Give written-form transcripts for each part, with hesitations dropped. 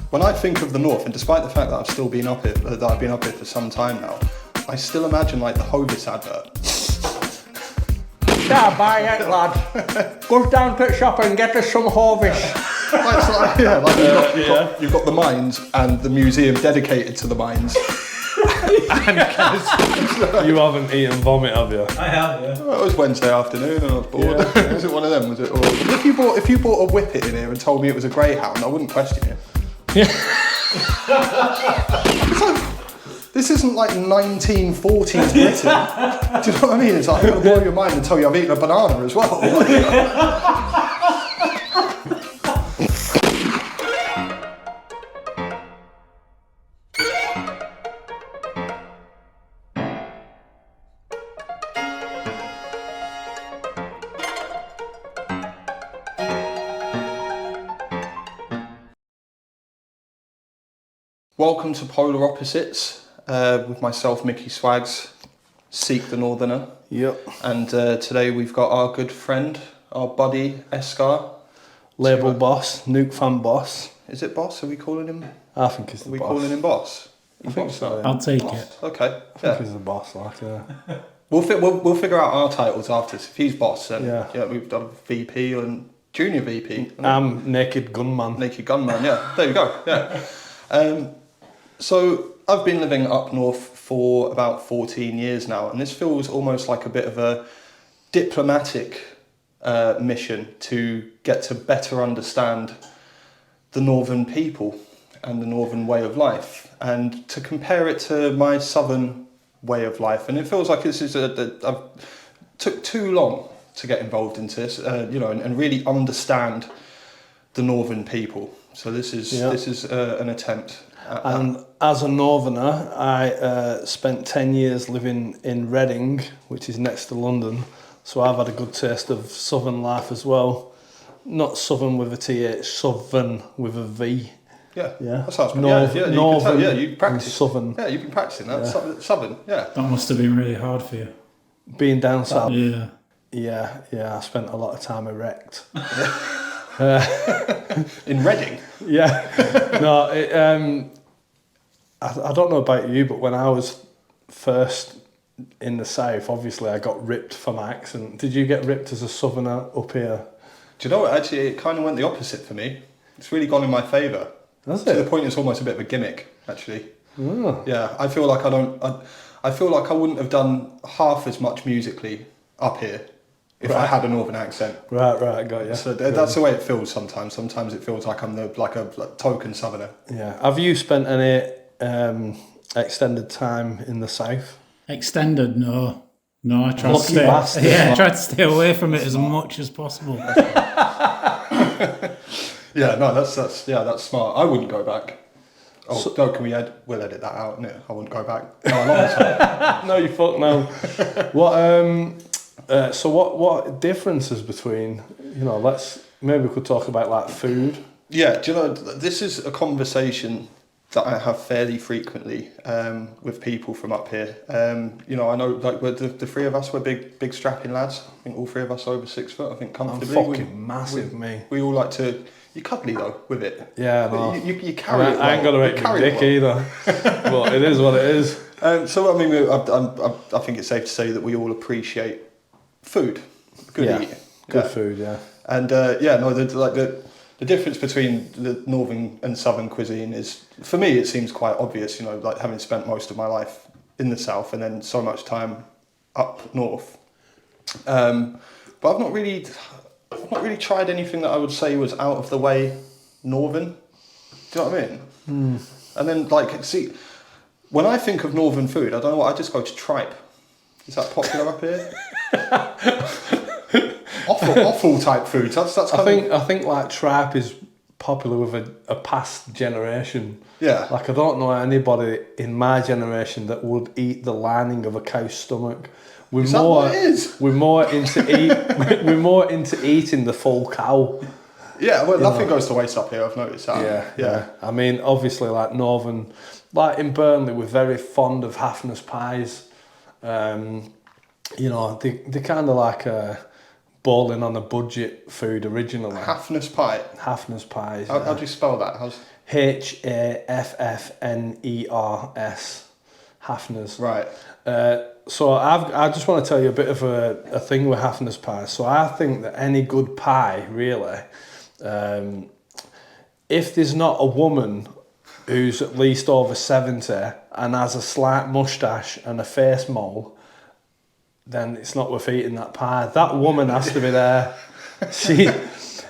when I think of the North, and despite the fact that I've still been up here, that I've been up here for some time now, I still imagine like the Hovis advert. Yeah, buy it, lad. Go down to the shop and get us some Hovis. You've got the mines and the museum dedicated to the mines. You haven't eaten vomit, have you? I have, yeah. Well, it was Wednesday afternoon and I was bored. Yeah. Was it one of them? Was it? Or if you bought a Whippet in here and told me it was a Greyhound, I wouldn't question it. Yeah. This isn't like 1940s Britain. Do you know what I mean? It's like I'm going to blow your mind and tell you I've eaten a banana as well. Welcome to Polar Opposites with myself, Mickey Swags, Seek the Northerner. Yep. And today we've got our good friend, our buddy, Eskar. Label boss, Nuke Fam boss. Is it boss? Are we calling him? I think he's the Are we boss. calling him boss? I think so. I'll take Boss. it. Okay. I think he's the boss, like, We'll figure out our titles after. If he's boss, then Yeah. we've done VP and junior VP. I'm Naked Gunman. Naked Gunman, yeah. There you go, yeah. So I've been living up north for about 14 years now, and this feels almost like a bit of a diplomatic mission to get to better understand the northern people and the northern way of life, and to compare it to my southern way of life. And it feels like this is I've took too long to get involved into this, and really understand the northern people. So this is an attempt. And as a northerner, I spent 10 years living in Reading, which is next to London. So I've had a good taste of southern life as well. Not southern with a TH, southern with a V. Yeah, Yeah. that sounds good. Northern, You practice. southern. Yeah, you've been practicing that. Southern, yeah. That must have been really hard for you. Being down south. Yeah. Yeah, I spent a lot of time erect. In Reading. Yeah. No, I don't know about you, but when I was first in the south, obviously I got ripped for my accent. Did you get ripped as a southerner up here? Do you know what? Actually, it kind of went the opposite for me. It's really gone in my favour. Has To it? the point it's almost a bit of a gimmick, actually. Oh. Yeah, I feel like I feel like I wouldn't have done half as much musically up here if I had a northern accent. Right, got you. So that's the way it feels sometimes. Sometimes it feels like I'm like a token southerner. Yeah. Have you spent any extended time in the south? Extended, no. No, I tried to Lucky stay. bastard. Yeah, I tried to stay away from it as much as possible. Yeah, no, that's smart. I wouldn't go back. Oh, we'll edit that out, innit? I wouldn't go back. No, I love it. No, you fuck no. What differences between, maybe we could talk about like food. Yeah, do you know, this is a conversation that I have fairly frequently with people from up here. I know like the three of us were big strapping lads. I think all three of us are over 6 foot. I think I'm comfortably. fucking massive, me. We all like to. You're cuddly though with it. Yeah, no. You carry it well. I ain't got to make You me carry dick it well. either. But it is what it is. So I mean, I think it's safe to say that we all appreciate food, good eating, Good food, yeah. And the difference between the northern and southern cuisine is, for me, it seems quite obvious. Like having spent most of my life in the south and then so much time up north. But I've not really tried anything that I would say was out of the way northern. Do you know what I mean? And then when I think of northern food, I don't know what, I just go to tripe. Is that popular up here? Offal type foods. That's I think like tripe is popular with a past generation. Yeah. Like I don't know anybody in my generation that would eat the lining of a cow's stomach. Is that what it is? We're more into eating the full cow. Yeah, well, nothing goes to waste up here. I've noticed that. Yeah. I mean, obviously, like northern, like in Burnley, we're very fond of Hafner's pies. They kind of like bowling on a budget food originally. Hafner's pie. Hafner's pies. How do you spell that? Haffners. Haffners. Right. So I just want to tell you a bit of a thing with Haffner's pie. So I think that any good pie, really, if there's not a woman who's at least over 70 and has a slight moustache and a face mole, then it's not worth eating that pie. That woman has to be there.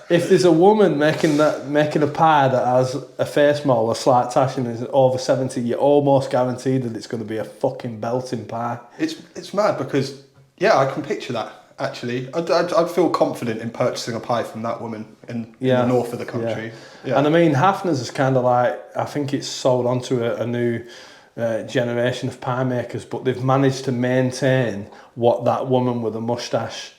If there's a woman making a pie that has a face mole, a slight tash, and is over 70, you're almost guaranteed that it's going to be a fucking belting pie. It's mad because, yeah, I can picture that, actually. I'd feel confident in purchasing a pie from that woman in the north of the country. Yeah. And I mean, Haffner's is kind of like, I think it's sold onto a new generation of pie makers, but they've managed to maintain what that woman with a moustache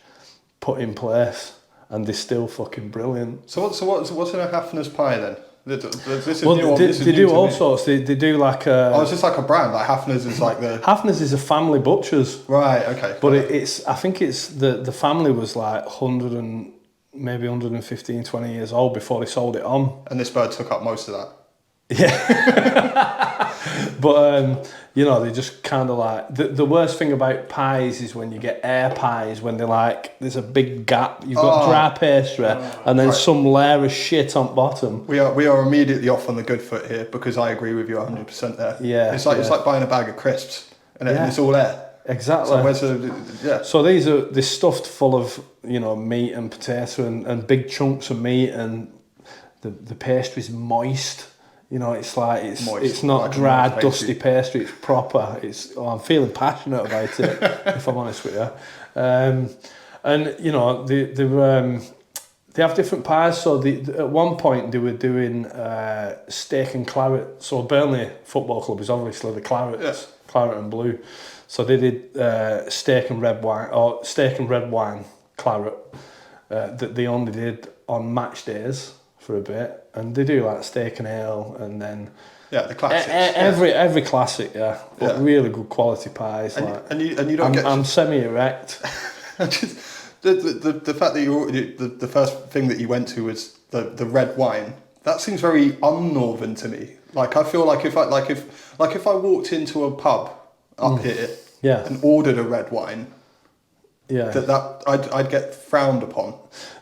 put in place. And they're still fucking brilliant. So what's in a Haffner's pie then? This is well, new. They do all sorts. They do like a... Oh, it's just like a brand. Like Haffner's is like the... Haffner's is a family butcher's. Right, okay. But I think it's... The family was like 100 and... maybe 115, 20 years old before they sold it on. And this bird took up most of that. Yeah. But, you know, they just kind of like... The worst thing about pies is when you get air pies, when they're like, there's a big gap. You've got dry pastry and then some layer of shit on bottom. We are immediately off on the good foot here because I agree with you 100% there. Yeah. It's like buying a bag of crisps and it's all air. Exactly. So they're stuffed full of, you know, meat and potato and big chunks of meat, and the pastry's moist. You know, it's like it's not like dry, dusty pastry. It's proper. I'm feeling passionate about it, if I'm honest with you. And you know, they have different pies. So at one point they were doing steak and claret. So Burnley Football Club is obviously the clarets, claret and blue. So they did steak and red wine claret that they only did on match days for a bit, and they do like steak and ale, and then the classics. Every classic, but really good quality pies. And you don't get. I'm semi-erect. The fact that the first thing that you went to was the red wine. That seems very un-northern to me. Like I feel like if I walked into a pub up here and ordered a red wine, that I'd get frowned upon.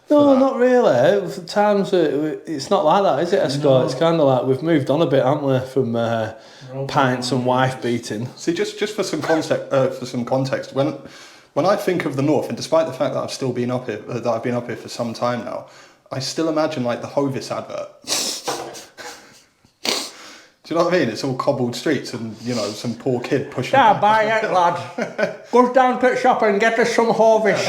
No, not really. For times it's not like that, is it, Eskar? No. It's kind of like we've moved on a bit, haven't we, from pints and wife beating. See, just for some context, when I think of the north, and despite the fact that I've been up here for some time now, I still imagine like the Hovis advert. Do you know what I mean? It's all cobbled streets and, you know, some poor kid pushing... Yeah, buy it, lad. Goes down to the shop and get us some Hovis.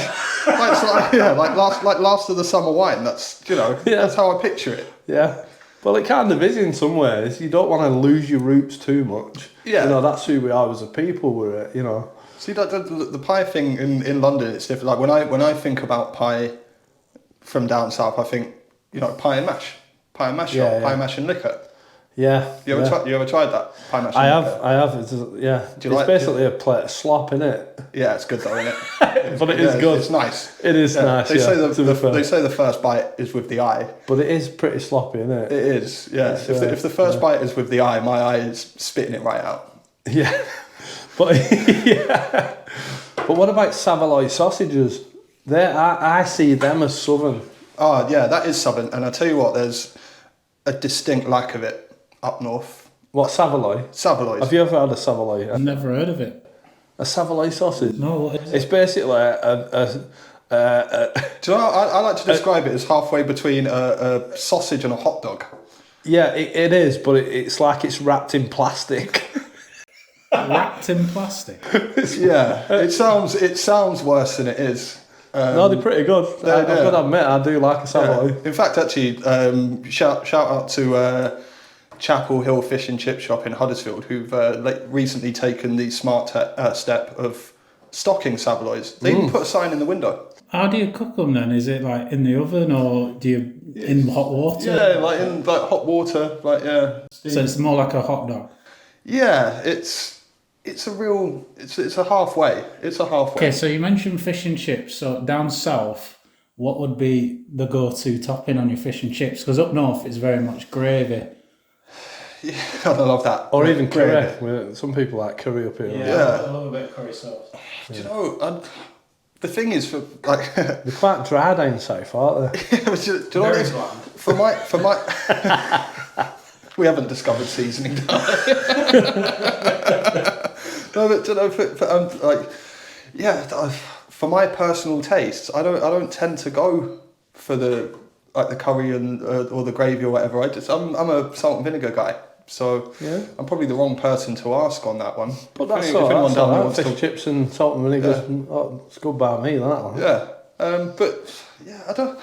like last of the summer wine. That's, you know, that's how I picture it. Yeah. Well, it kind of is in some ways. You don't want to lose your roots too much. Yeah. You know, that's who we are as a people, you know. See, the pie thing in London, it's different. Like, when I think about pie from down south, I think, you know, pie and mash pie and mash and liquor. Yeah. You ever tried that? Pie mash and liquor? I have. It's basically a plate of slop, isn't it? Yeah, it's good though, isn't it? But it is good. It's nice. It is nice. They say the first bite is with the eye. But it is pretty sloppy, isn't it? It is. Yeah. If the first bite is with the eye, my eye is spitting it right out. Yeah. But But what about Savoy sausages? I see them as southern. Oh yeah, that is southern, and I tell you what, there's a distinct lack of it up north. What, Savoy? Savoy. Have you ever had a Savoy? I've never heard of it. A Savoy sausage? No, what is it? It's basically Do you know, I like to describe it as halfway between a sausage and a hot dog. Yeah, it is, but it's like it's wrapped in plastic. Wrapped in plastic? Yeah, it sounds worse than it is. No, they're pretty good. I've got to admit, I do like a Savoy. Yeah. In fact, actually, shout out to Chapel Hill Fish and Chip Shop in Huddersfield, who've recently taken the smart step of stocking Savoys. They even put a sign in the window. How do you cook them then? Is it like in the oven or do you in hot water? Yeah, like in hot water, So it's more like a hot dog. Yeah, it's a halfway. It's a halfway. Okay, so you mentioned fish and chips. So down south, what would be the go-to topping on your fish and chips? Because up north it's very much gravy Yeah, I love that. Or even Gravy. curry. Some people like curry up here. Yeah. a little bit of curry sauce. Do you know, the thing is, for like, They're quite dry down south, aren't they? do you know what it is? For my, we haven't discovered seasoning. No, but do you know, for my personal tastes, I don't tend to go for the curry and or the gravy or whatever. I'm a salt and vinegar guy. So I'm probably the wrong person to ask on that one. But that's all right. Fish chips and salt and vinegar, it's good by me, that one. Yeah, but yeah, I don't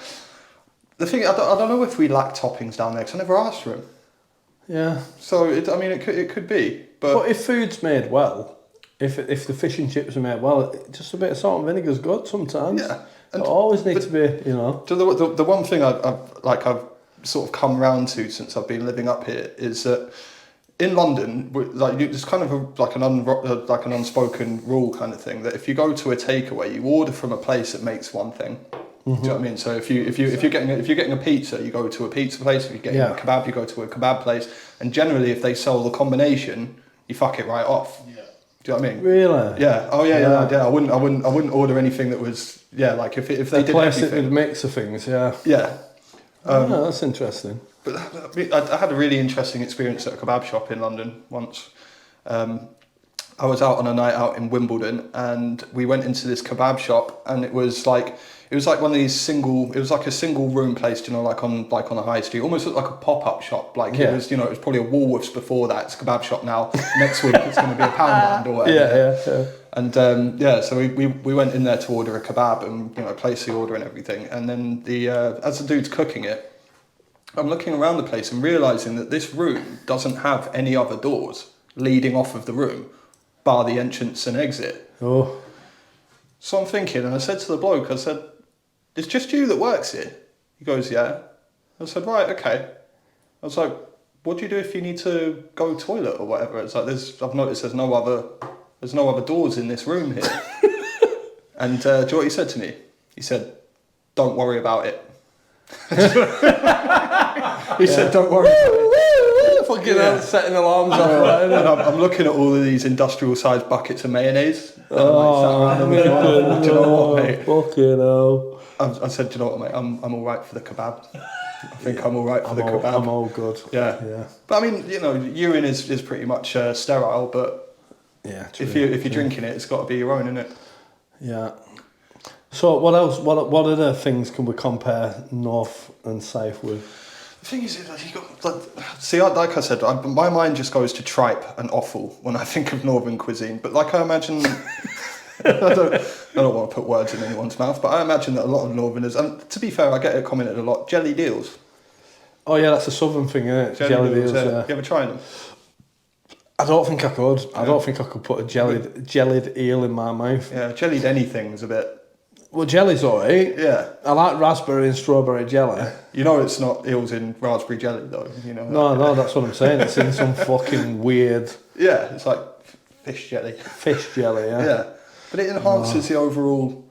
know if we lack toppings down there because I never asked for them. Yeah. So it could be, but if food's made well, if the fish and chips are made well, just a bit of salt and vinegar is good sometimes. Yeah. It always needs to be, you know. So the one thing I've sort of come round to since I've been living up here is that in London, there's kind of an unspoken rule kind of thing that if you go to a takeaway, you order from a place that makes one thing. Do you know what I mean? So if you're getting a pizza, you go to a pizza place. If you're getting a kebab, you go to a kebab place. And generally, if they sell the combination, you fuck it right off. Yeah. Do you know what I mean? Really? Yeah. Oh yeah. I wouldn't order anything that was like if they did place everything. It with a mix of things. Yeah. Yeah. That's interesting. But I had a really interesting experience at a kebab shop in London once. I was out on a night out in Wimbledon, and we went into this kebab shop, and it was like one of these single room place, you know, like on a high street, almost looked like a pop-up shop. Like it was, you know, it was probably a Woolworths before that. It's a kebab shop now. Next week it's going to be a Poundland or whatever. Yeah. And so we went in there to order a kebab and, you know, place the order and everything. And then as the dude's cooking it, I'm looking around the place and realising that this room doesn't have any other doors leading off of the room, bar the entrance and exit. Oh. So I'm thinking, and I said to the bloke, I said, "It's just you that works here?" He goes, "Yeah." I said, "Right, okay." I was like, "What do you do if you need to go toilet or whatever?" It's like, I've noticed there's no other doors in this room here. And do you know what he said to me? He said, "Don't worry about it." He said, "Don't worry about it." Fucking hell, setting alarms off. And I'm looking at all of these industrial-sized buckets of mayonnaise. Do you know what, mate? Fucking hell. I said, "Do you know what, mate? I'm all right for the kebab. I think I'm all right for the kebab. I'm all good." Yeah. But I mean, you know, urine is pretty much sterile, but if you're drinking it, it's got to be your own, innit? Yeah. So what else? What other things can we compare North and South with? The thing is, like I said, my mind just goes to tripe and offal when I think of Northern cuisine. But like I imagine, I don't want to put words in anyone's mouth, but I imagine that a lot of Northerners, and to be fair, I get it commented a lot, jelly eels. Oh yeah, that's a southern thing, isn't it? Jelly eels. Yeah. You ever tried them? I don't think I could. Yeah. I don't think I could put a jellied eel in my mouth. Yeah, jellied anything's a bit. Well, jelly's alright. Yeah. I like raspberry and strawberry jelly. You know it's not eels in raspberry jelly though, you know. No, that's what I'm saying. It's in some fucking weird... Yeah, it's like fish jelly. Fish jelly, yeah. Yeah. But it enhances the overall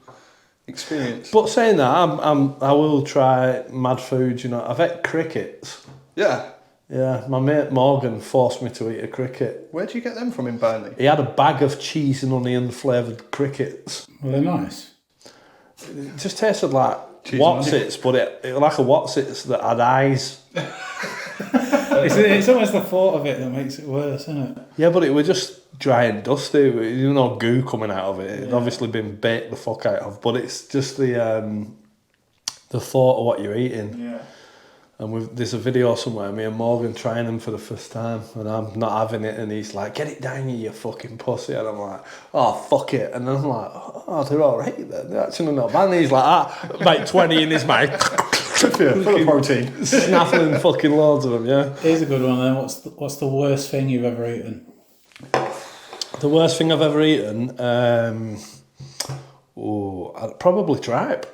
experience. But saying that, I will try mad foods, you know. I've ate crickets. Yeah. Yeah, my mate Morgan forced me to eat a cricket. Where do you get them from in Burnley? He had a bag of cheese and onion flavoured crickets. Well, they're nice. It just tasted like Watsits, but it was like a Watsits that had eyes. It's almost the thought of it that makes it worse, isn't it? Yeah, but it was just dry and dusty. You know, goo coming out of it. It'd obviously been baked the fuck out of, but it's just the thought of what you're eating. Yeah. And there's a video somewhere, me and Morgan trying them for the first time, and I'm not having it, and he's like, "Get it down, you fucking pussy," and I'm like, "Oh, fuck it," and I'm like, "Oh, they're alright then, they're actually not bad," and he's like, about 20 in his mouth. Full of protein. Snaffling fucking loads of them, yeah. Here's a good one then, what's the worst thing you've ever eaten? The worst thing I've ever eaten? I'd probably tripe.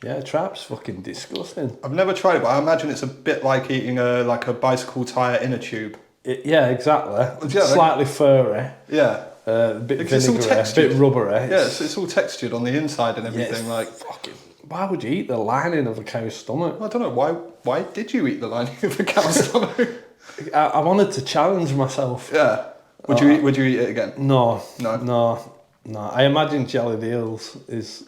Yeah, tripe's fucking disgusting. I've never tried it, but I imagine it's a bit like eating a bicycle tyre in a tube. Yeah, exactly. Slightly furry. Yeah. A bit vinegary, a bit rubbery. Yeah, it's all textured on the inside and everything. Fucking. Why would you eat the lining of a cow's stomach? I don't know. Why did you eat the lining of a cow's stomach? I wanted to challenge myself. Yeah. Would you eat it again? No. No. I imagine jelly deals is...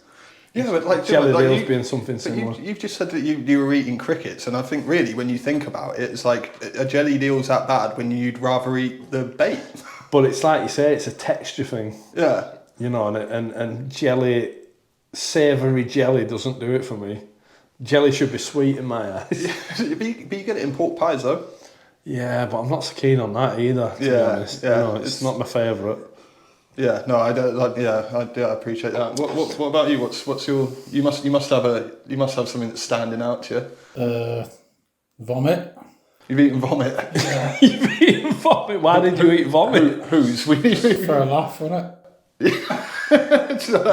Yeah, but like jelly like deals being something similar. You've just said that you were eating crickets, and I think really when you think about it, it's like a jelly deal's that bad when you'd rather eat the bait. But it's like you say, it's a texture thing. Yeah. You know, and jelly, savoury jelly doesn't do it for me. Jelly should be sweet in my eyes. But you get it in pork pies though. Yeah, but I'm not so keen on that either, to be honest. Yeah. You know, it's not my favourite. Yeah, no, I don't. Like, I appreciate that. What about you? What's your? You must have something that's standing out to you. Vomit. You've eaten vomit. Yeah. You've eaten vomit? Why did you eat vomit? Whose? For a laugh, wasn't it?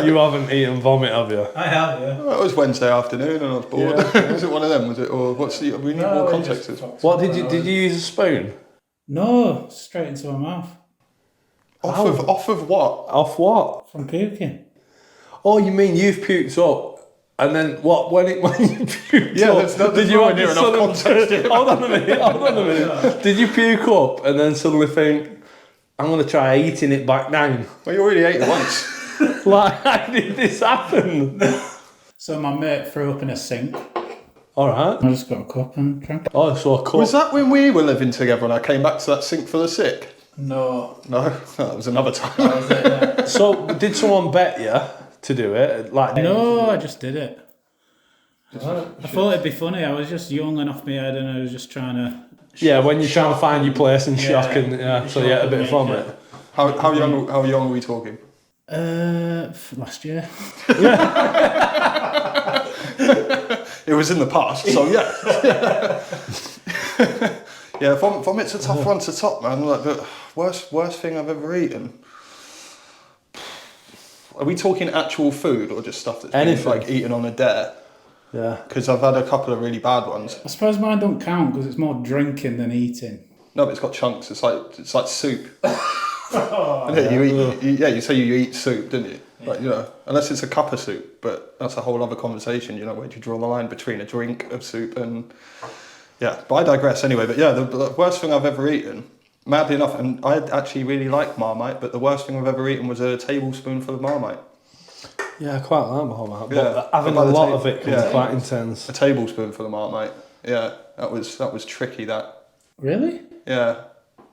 You haven't eaten vomit, have you? I have, yeah. Well, it was Wednesday afternoon and I was bored. Yeah. Was it one of them? Was it? Or what's the? We need more context. What did you use a spoon? No, straight into my mouth. Off of what? Off what? From puking. Oh, you mean you've puked up, and then what? When you puked up, did you have near enough context here. Hold on a minute. Did you puke up and then suddenly think, I'm going to try eating it back down? Well, you already ate it once. Like, how did this happen? So my mate threw up in a sink. All right. I just got a cup and drank it. Oh, so a cup. Was that when we were living together and I came back to that sink full of sick? No. No, that was another time. That was it, yeah. So, did someone bet you to do it? Like, No, I just did it. I thought it'd be funny. I was just young and off my head, and I was just trying to. Yeah, when you're trying to find your place in shock, and so you had a bit of vomit. How young are we talking? Last year. It was in the past, so yeah. Yeah, vomit's a tough one to top, man. Like the worst thing I've ever eaten. Are we talking actual food or just stuff that's been like eaten on a dare? Yeah. Because I've had a couple of really bad ones. I suppose mine don't count because it's more drinking than eating. No, but it's got chunks. It's like soup. You say you eat soup, didn't you? Yeah. Like, you know, unless it's a cup of soup, but that's a whole other conversation. You know, where do you draw the line between a drink of soup and yeah? But I digress anyway. But yeah, the worst thing I've ever eaten, madly enough, and I actually really like Marmite, but the worst thing I've ever eaten was a tablespoonful of Marmite. Yeah, I quite like Marmite, Yeah, but having a lot of it can be quite intense. A tablespoonful of Marmite. Yeah, that was tricky. That. Really? Yeah.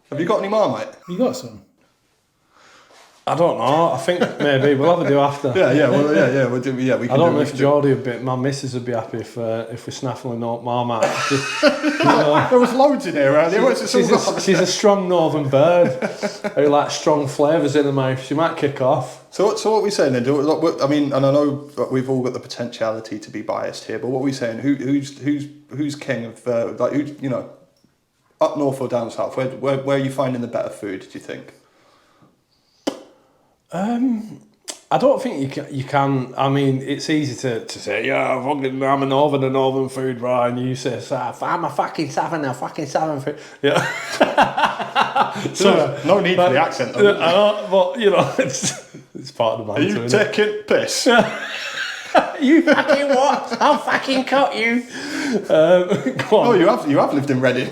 Have you got any Marmite? You got some? I don't know. I think maybe we'll have a do after. Yeah. We'll do. Yeah, we can. I don't know if Geordie would be. My missus would be happy if we're snaffling out Marmite. There was loads in here around here. She's a strong northern bird who likes strong flavours in her mouth. She might kick off. So what are we saying then? I mean, and I know we've all got the potentiality to be biased here, but what are we saying? Who's king of like who, you know, up north or down south? Where are you finding the better food? Do you think? I don't think you can. I mean, it's easy to say, yeah, I'm a northern food, right? And you say, I'm a fucking southern food. Yeah. So no need for the accent. But you know, it's part of the banter. Are you taking piss? You fucking what? I'll fucking cut you. Go on. Oh, you have lived in Reading.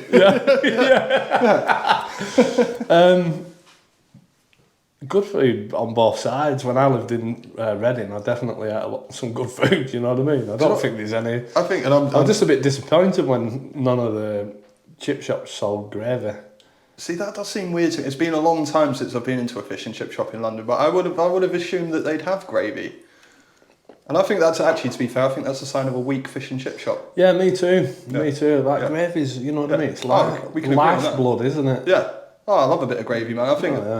Good food on both sides. When I lived in Reading, I definitely had some good food. You know what I mean? I don't think there's any. I think, and I'm just a bit disappointed when none of the chip shops sold gravy. See, that does seem weird to me. It's been a long time since I've been into a fish and chip shop in London, but I would have assumed that they'd have gravy. And I think that's actually, to be fair, I think that's a sign of a weak fish and chip shop. Yeah, me too. Me too. Like gravy's, you know what I mean? It's like lifeblood, isn't it? Yeah. Oh, I love a bit of gravy, man. I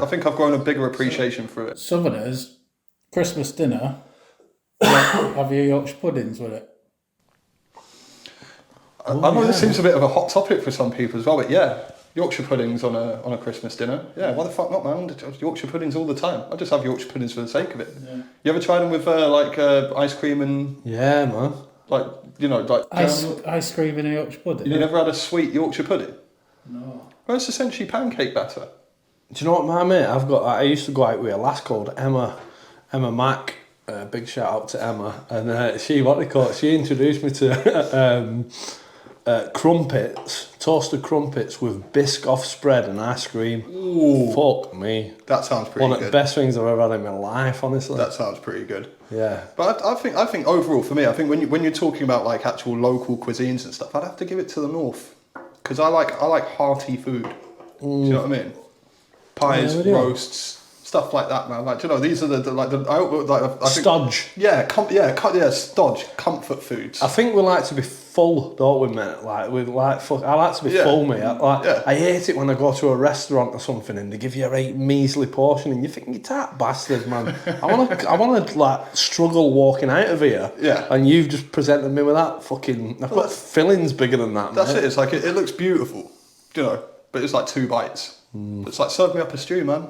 think I've grown a bigger appreciation for it. Southerners, Christmas dinner, have your Yorkshire puddings with it? I know this seems a bit of a hot topic for some people as well, but yeah, Yorkshire puddings on a Christmas dinner. Yeah, why the fuck not, man? Yorkshire puddings all the time. I just have Yorkshire puddings for the sake of it. Yeah. You ever tried them with ice cream and? Yeah, man. Like, you know, like ice cream in a Yorkshire pudding. You never had a sweet Yorkshire pudding? No. Well, it's essentially pancake batter. Do you know what, my mate? I used to go out with a lass called Emma Mack. Big shout out to Emma. And she introduced me to crumpets, toasted crumpets with Biscoff spread and ice cream. Ooh, Fuck me. that sounds pretty One of good. the best things I've ever had in my life, honestly. That sounds pretty good. Yeah. But I think overall for me, I think when you're talking about like actual local cuisines and stuff, I'd have to give it to the north because I like hearty food. Do you know what I mean? Pies, roasts, stuff like that, man. Like, do you know, these are I think, Stodge. stodge, comfort foods. I think we like to be full, don't we, mate? Like I like to be full, mate. I hate it when I go to a restaurant or something and they give you a measly portion and you think, you tart bastard, man. I wanna like struggle walking out of here. Yeah. And you've just presented me with that fucking. I've got fillings bigger than that. That's mate. it. It's like it looks beautiful, you know, but it's like 2 bites. It's like serve me up a stew, man.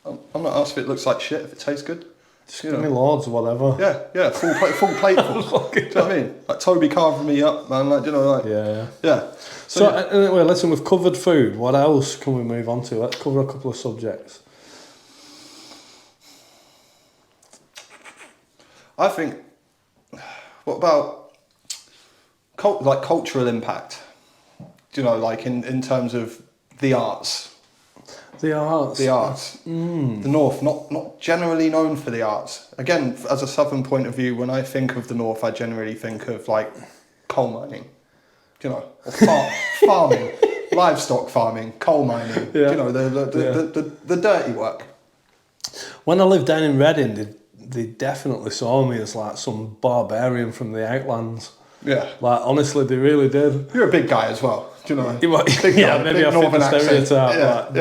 I'm not asked if it looks like shit. If it tastes good. Just give me loads or whatever. Yeah, full plateful. Do you know what I mean? Like Toby carving me up, man. Like, you know, like yeah. So anyway, listen, we've covered food. What else can we move on to? Let's cover a couple of subjects. I think. What about cultural impact? Do you know, like in terms of the arts? The arts. The North, not generally known for the arts. Again, as a southern point of view, when I think of the North, I generally think of like coal mining, you know, or farming, livestock farming, coal mining. Yeah. You know, the dirty work. When I lived down in Reading, they definitely saw me as like some barbarian from the outlands. Yeah. Like honestly, they really did. You're a big guy as well. Do you know? Maybe I fit the stereotype.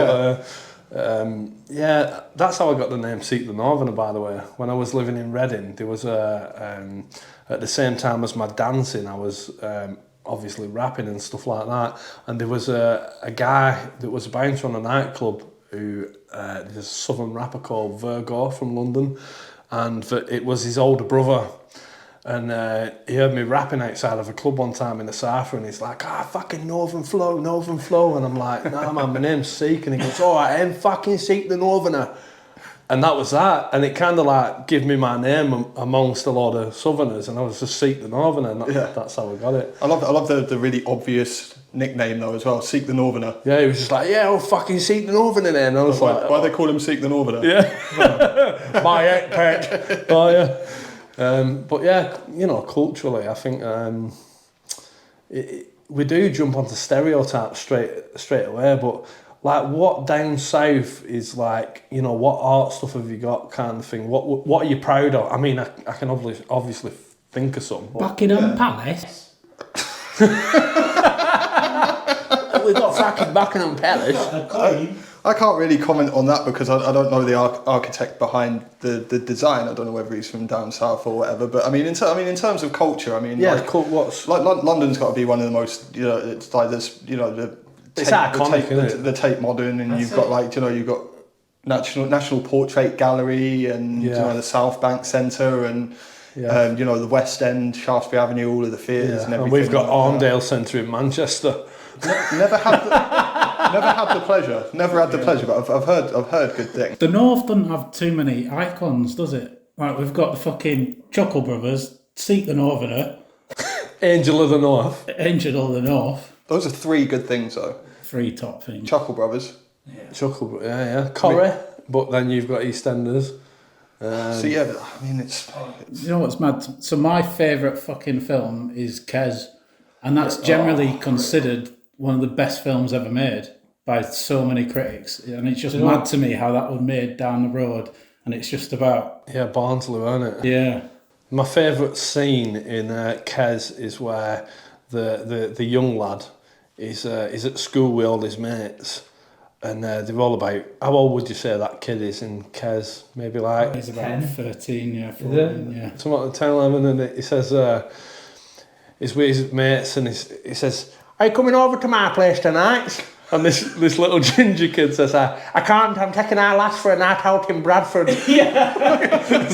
Yeah. That's how I got the name Seek the Northerner, by the way. When I was living in Reading, there was at the same time as my dancing, I was obviously rapping and stuff like that. And there was a guy that was a bouncer on a nightclub who there's a southern rapper called Virgo from London, and it was his older brother. And he heard me rapping outside of a club one time in the Cypher, and he's like, fucking Northern Flow. And I'm like, nah, man, my name's Seek. And he goes, I am fucking Seek the Northerner. And that was that. And it kind of like gave me my name amongst a lot of Southerners, and I was just Seek the Northerner, and that's how I got it. I love the really obvious nickname though as well, Seek the Northerner. Yeah, he was just like, I'll fucking Seek the Northerner then. And I was why they call him Seek the Northerner? Yeah. My pet. Oh, yeah. But yeah, you know, culturally, I think we do jump onto stereotypes straight away. But like, what down south is like, you know, what art stuff have you got, kind of thing? What are you proud of? I mean, I can obviously think of some. Buckingham Palace. We've got fucking Buckingham Palace. I can't really comment on that because I don't know the architect behind the design. I don't know whether he's from down south or whatever. But I mean, in terms of culture, I mean, London's got to be one of the most, you know, it's like this, you know, it's iconic, isn't it? The Tate Modern, and you've got like, you know, you've got National Portrait Gallery, and you know, the South Bank Centre, and you know, the West End, Shaftesbury Avenue, all of the theatres and everything. And we've got Arndale Centre in Manchester. Never had the pleasure. But I've heard good things. The North doesn't have too many icons, does it? Like, we've got the fucking Chuckle Brothers, Seek the Northerner, Angel of the North. Those are 3 good things though. 3 top things. Chuckle Brothers. Yeah. Corrie, but then you've got EastEnders. So yeah, I mean, it's. You know what's mad? So my favourite fucking film is Kes, and that's generally considered one of the best films ever made by so many critics, and it's just mad to me how that was made down the road, and it's just about Barnsley, isn't it? Yeah. My favourite scene in Kes is where the young lad is at school with all his mates, and they're all about, how old would you say that kid is in Kes? Maybe like he's about 13, 14, something like 10, 11, and he says he's with his mates, and he says, "Are you coming over to my place tonight?" And this little ginger kid says, "I can't, I'm taking our lass for a night out in Bradford." It's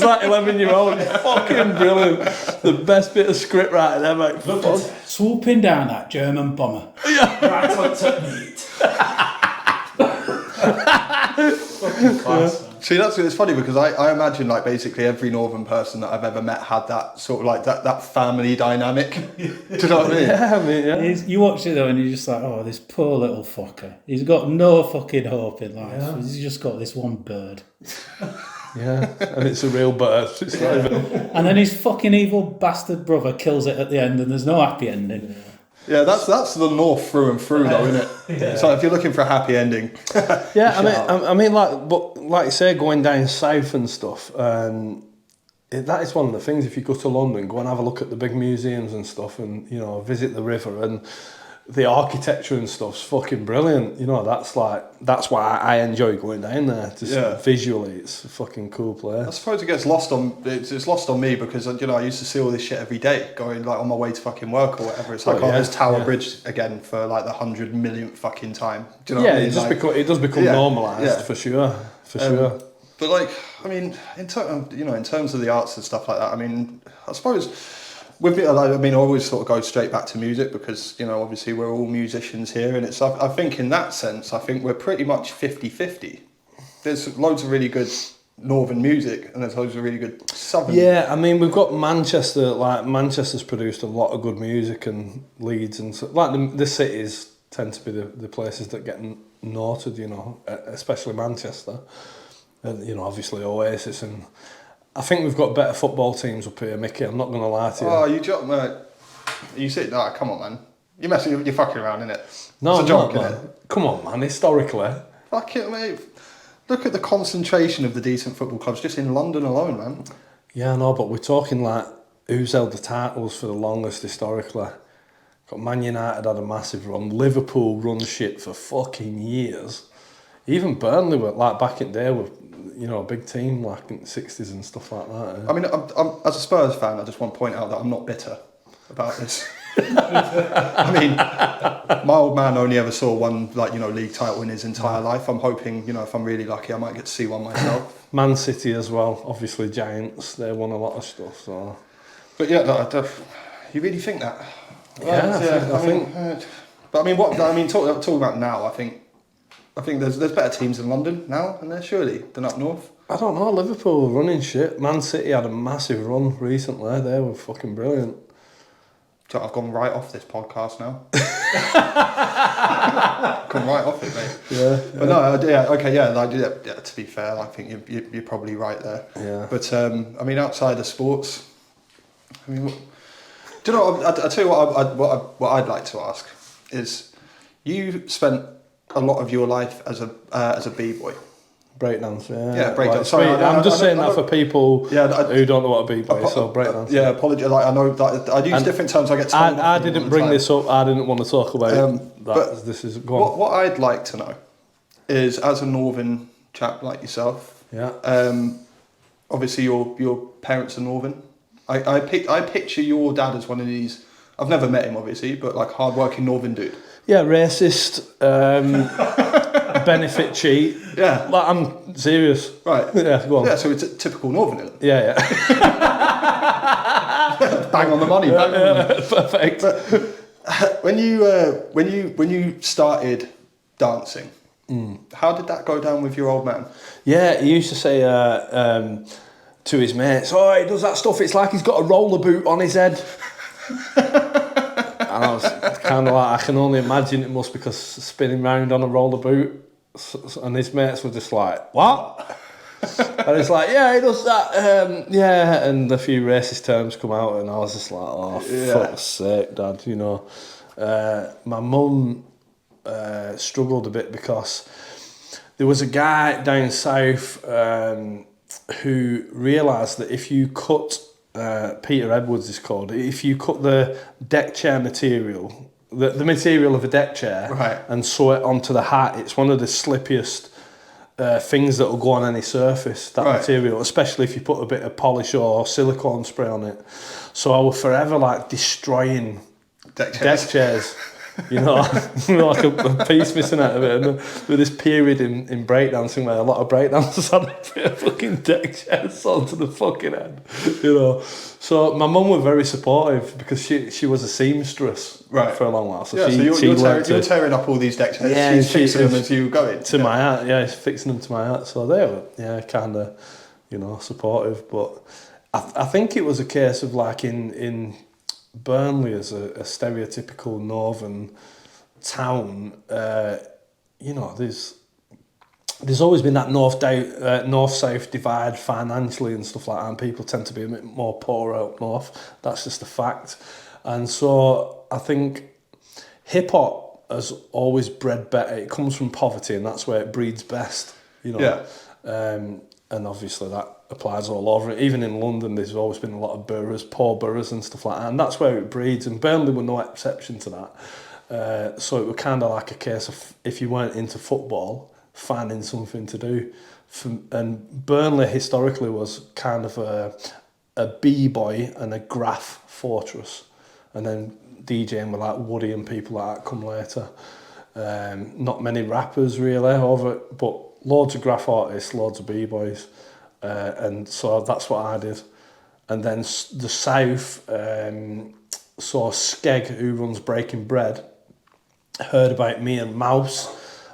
like 11-year-old. Fucking brilliant. The best bit of script writing ever. Swooping down that German bomber. Right on to meat. Fucking class. See, it's funny because I imagine like basically every northern person that I've ever met had that sort of like that family dynamic. Do you know what I mean? Yeah, I mean, yeah. You watch it though, and you're just like, oh, this poor little fucker. He's got no fucking hope in life. Yeah. He's just got this one bird. Yeah, and it's a real bird. It's not even... And then his fucking evil bastard brother kills it at the end, and there's no happy ending. Yeah, that's the North through and through, though, isn't it? Yeah. So if you're looking for a happy ending, Yeah, I mean, like you say, going down south and stuff. That is one of the things. If you go to London, go and have a look at the big museums and stuff, and visit the river, and the architecture and stuff's fucking brilliant. That's why I enjoy going down there. Just visually, it's a fucking cool place. I suppose it gets lost on it's lost on me because I used to see all this shit every day going like on my way to fucking work or whatever. It's like there's Tower Bridge again for like the 100 millionth fucking time. Do you know what I mean? It does become normalised for sure. But like, I mean, in terms of the arts and stuff like that, I mean, I suppose. With me, I always sort of go straight back to music because, obviously we're all musicians here, and I think in that sense, I think we're pretty much 50-50. There's loads of really good northern music, and there's loads of really good southern. Yeah, I mean, we've got Manchester. Like Manchester's produced a lot of good music, and Leeds and the cities tend to be the places that get noted. Especially Manchester, and obviously Oasis and. I think we've got better football teams up here, Mickey. I'm not going to lie to you. Oh, you joke, mate. You sit. No, come on, man. You're messing. You're fucking around, innit? No, it's a joke, man. innit? Come on, man. Historically. Fuck it, mate. Look at the concentration of the decent football clubs just in London alone, man. Yeah, I know, but we're talking like who's held the titles for the longest historically. Got Man United had a massive run. Liverpool run shit for fucking years. Even Burnley were like back in there with. A big team like in the 60s and stuff like that. I mean, I'm, as a Spurs fan, I just want to point out that I'm not bitter about this. I mean, my old man only ever saw one league title in his entire life. I'm hoping, if I'm really lucky, I might get to see one myself. Man City as well, obviously Giants. They won a lot of stuff. So, but yeah, you really think that? Yeah, I think. But I mean, talking about now, I think there's better teams in London now, and there surely than up north. I don't know. Liverpool were running shit. Man City had a massive run recently. They were fucking brilliant. So I've gone right off this podcast now. Gone right off it, mate. Yeah. But no, to be fair, I think you're probably right there. Yeah. But outside of sports, do you know? I tell you what I'd like to ask is, you spent a lot of your life as a b-boy. Breakdance, yeah. Yeah, breakdance. Like, sorry, I'm just saying that for people who don't know what a b-boy is, so breakdance. Yeah, apologies. Like, I know that I use different terms. I get told. I didn't bring this up. I didn't want to talk about that. But this is go on. What I'd like to know is, as a northern chap like yourself, obviously your parents are northern. I picture your dad as one of these. I've never met him, obviously, but like hard-working northern dude. Yeah, racist, benefit cheat. Yeah. Like, I'm serious. Right. Yeah, go on. Yeah, so it's a typical northern. Yeah. Bang on the money. Bang on the money. Perfect. But, when you started dancing, how did that go down with your old man? Yeah, he used to say to his mates, "Oh, he does that stuff. It's like he's got a roller boot on his head." And I was kind of like, I can only imagine it must, because spinning round on a roller boot. And his mates were just like, "What?" And it's like, "Yeah, he does that." And a few racist terms come out, and I was just like, "Oh, fuck's sake, Dad." My mum struggled a bit because there was a guy down south who realised that if you cut, Peter Edwards is called, if you cut the deck chair material, the material of a deck chair, right, and sew it onto the hat, it's one of the slippiest things that will go on any surface, that material, especially if you put a bit of polish or silicone spray on it. So I was forever like destroying deck chairs. you know, like a piece missing out of it. And with this period in breakdancing where a lot of breakdancers had a bit of fucking deck chairs onto the fucking head, you know. So my mum was very supportive because she was a seamstress for a long while. So you're tearing up all these deck chairs. Yeah, she's fixing them as you were going. To my hat, yeah, she's fixing them to my hat. So they were, kind of, you know, supportive. But I think it was a case of like in Burnley as a stereotypical northern town, you know, there's always been that north-south divide financially and stuff like that, and people tend to be a bit more poor up north. That's just a fact. And so I think hip-hop has always bred better. It comes from poverty, and that's where it breeds best, you know. Yeah. And obviously that applies all over. Even in London, there's always been a lot of boroughs, poor boroughs and stuff like that, and that's where it breeds, and Burnley were no exception to that. So it was kind of like a case of, if you weren't into football, finding something to do. And Burnley historically was kind of a b-boy and a graph fortress, and then DJing with like Woody and people like that come later. Not many rappers really but loads of graph artists, loads of b-boys, and so that's what I did. And then the south, so Skeg, who runs Breaking Bread, heard about me and Mouse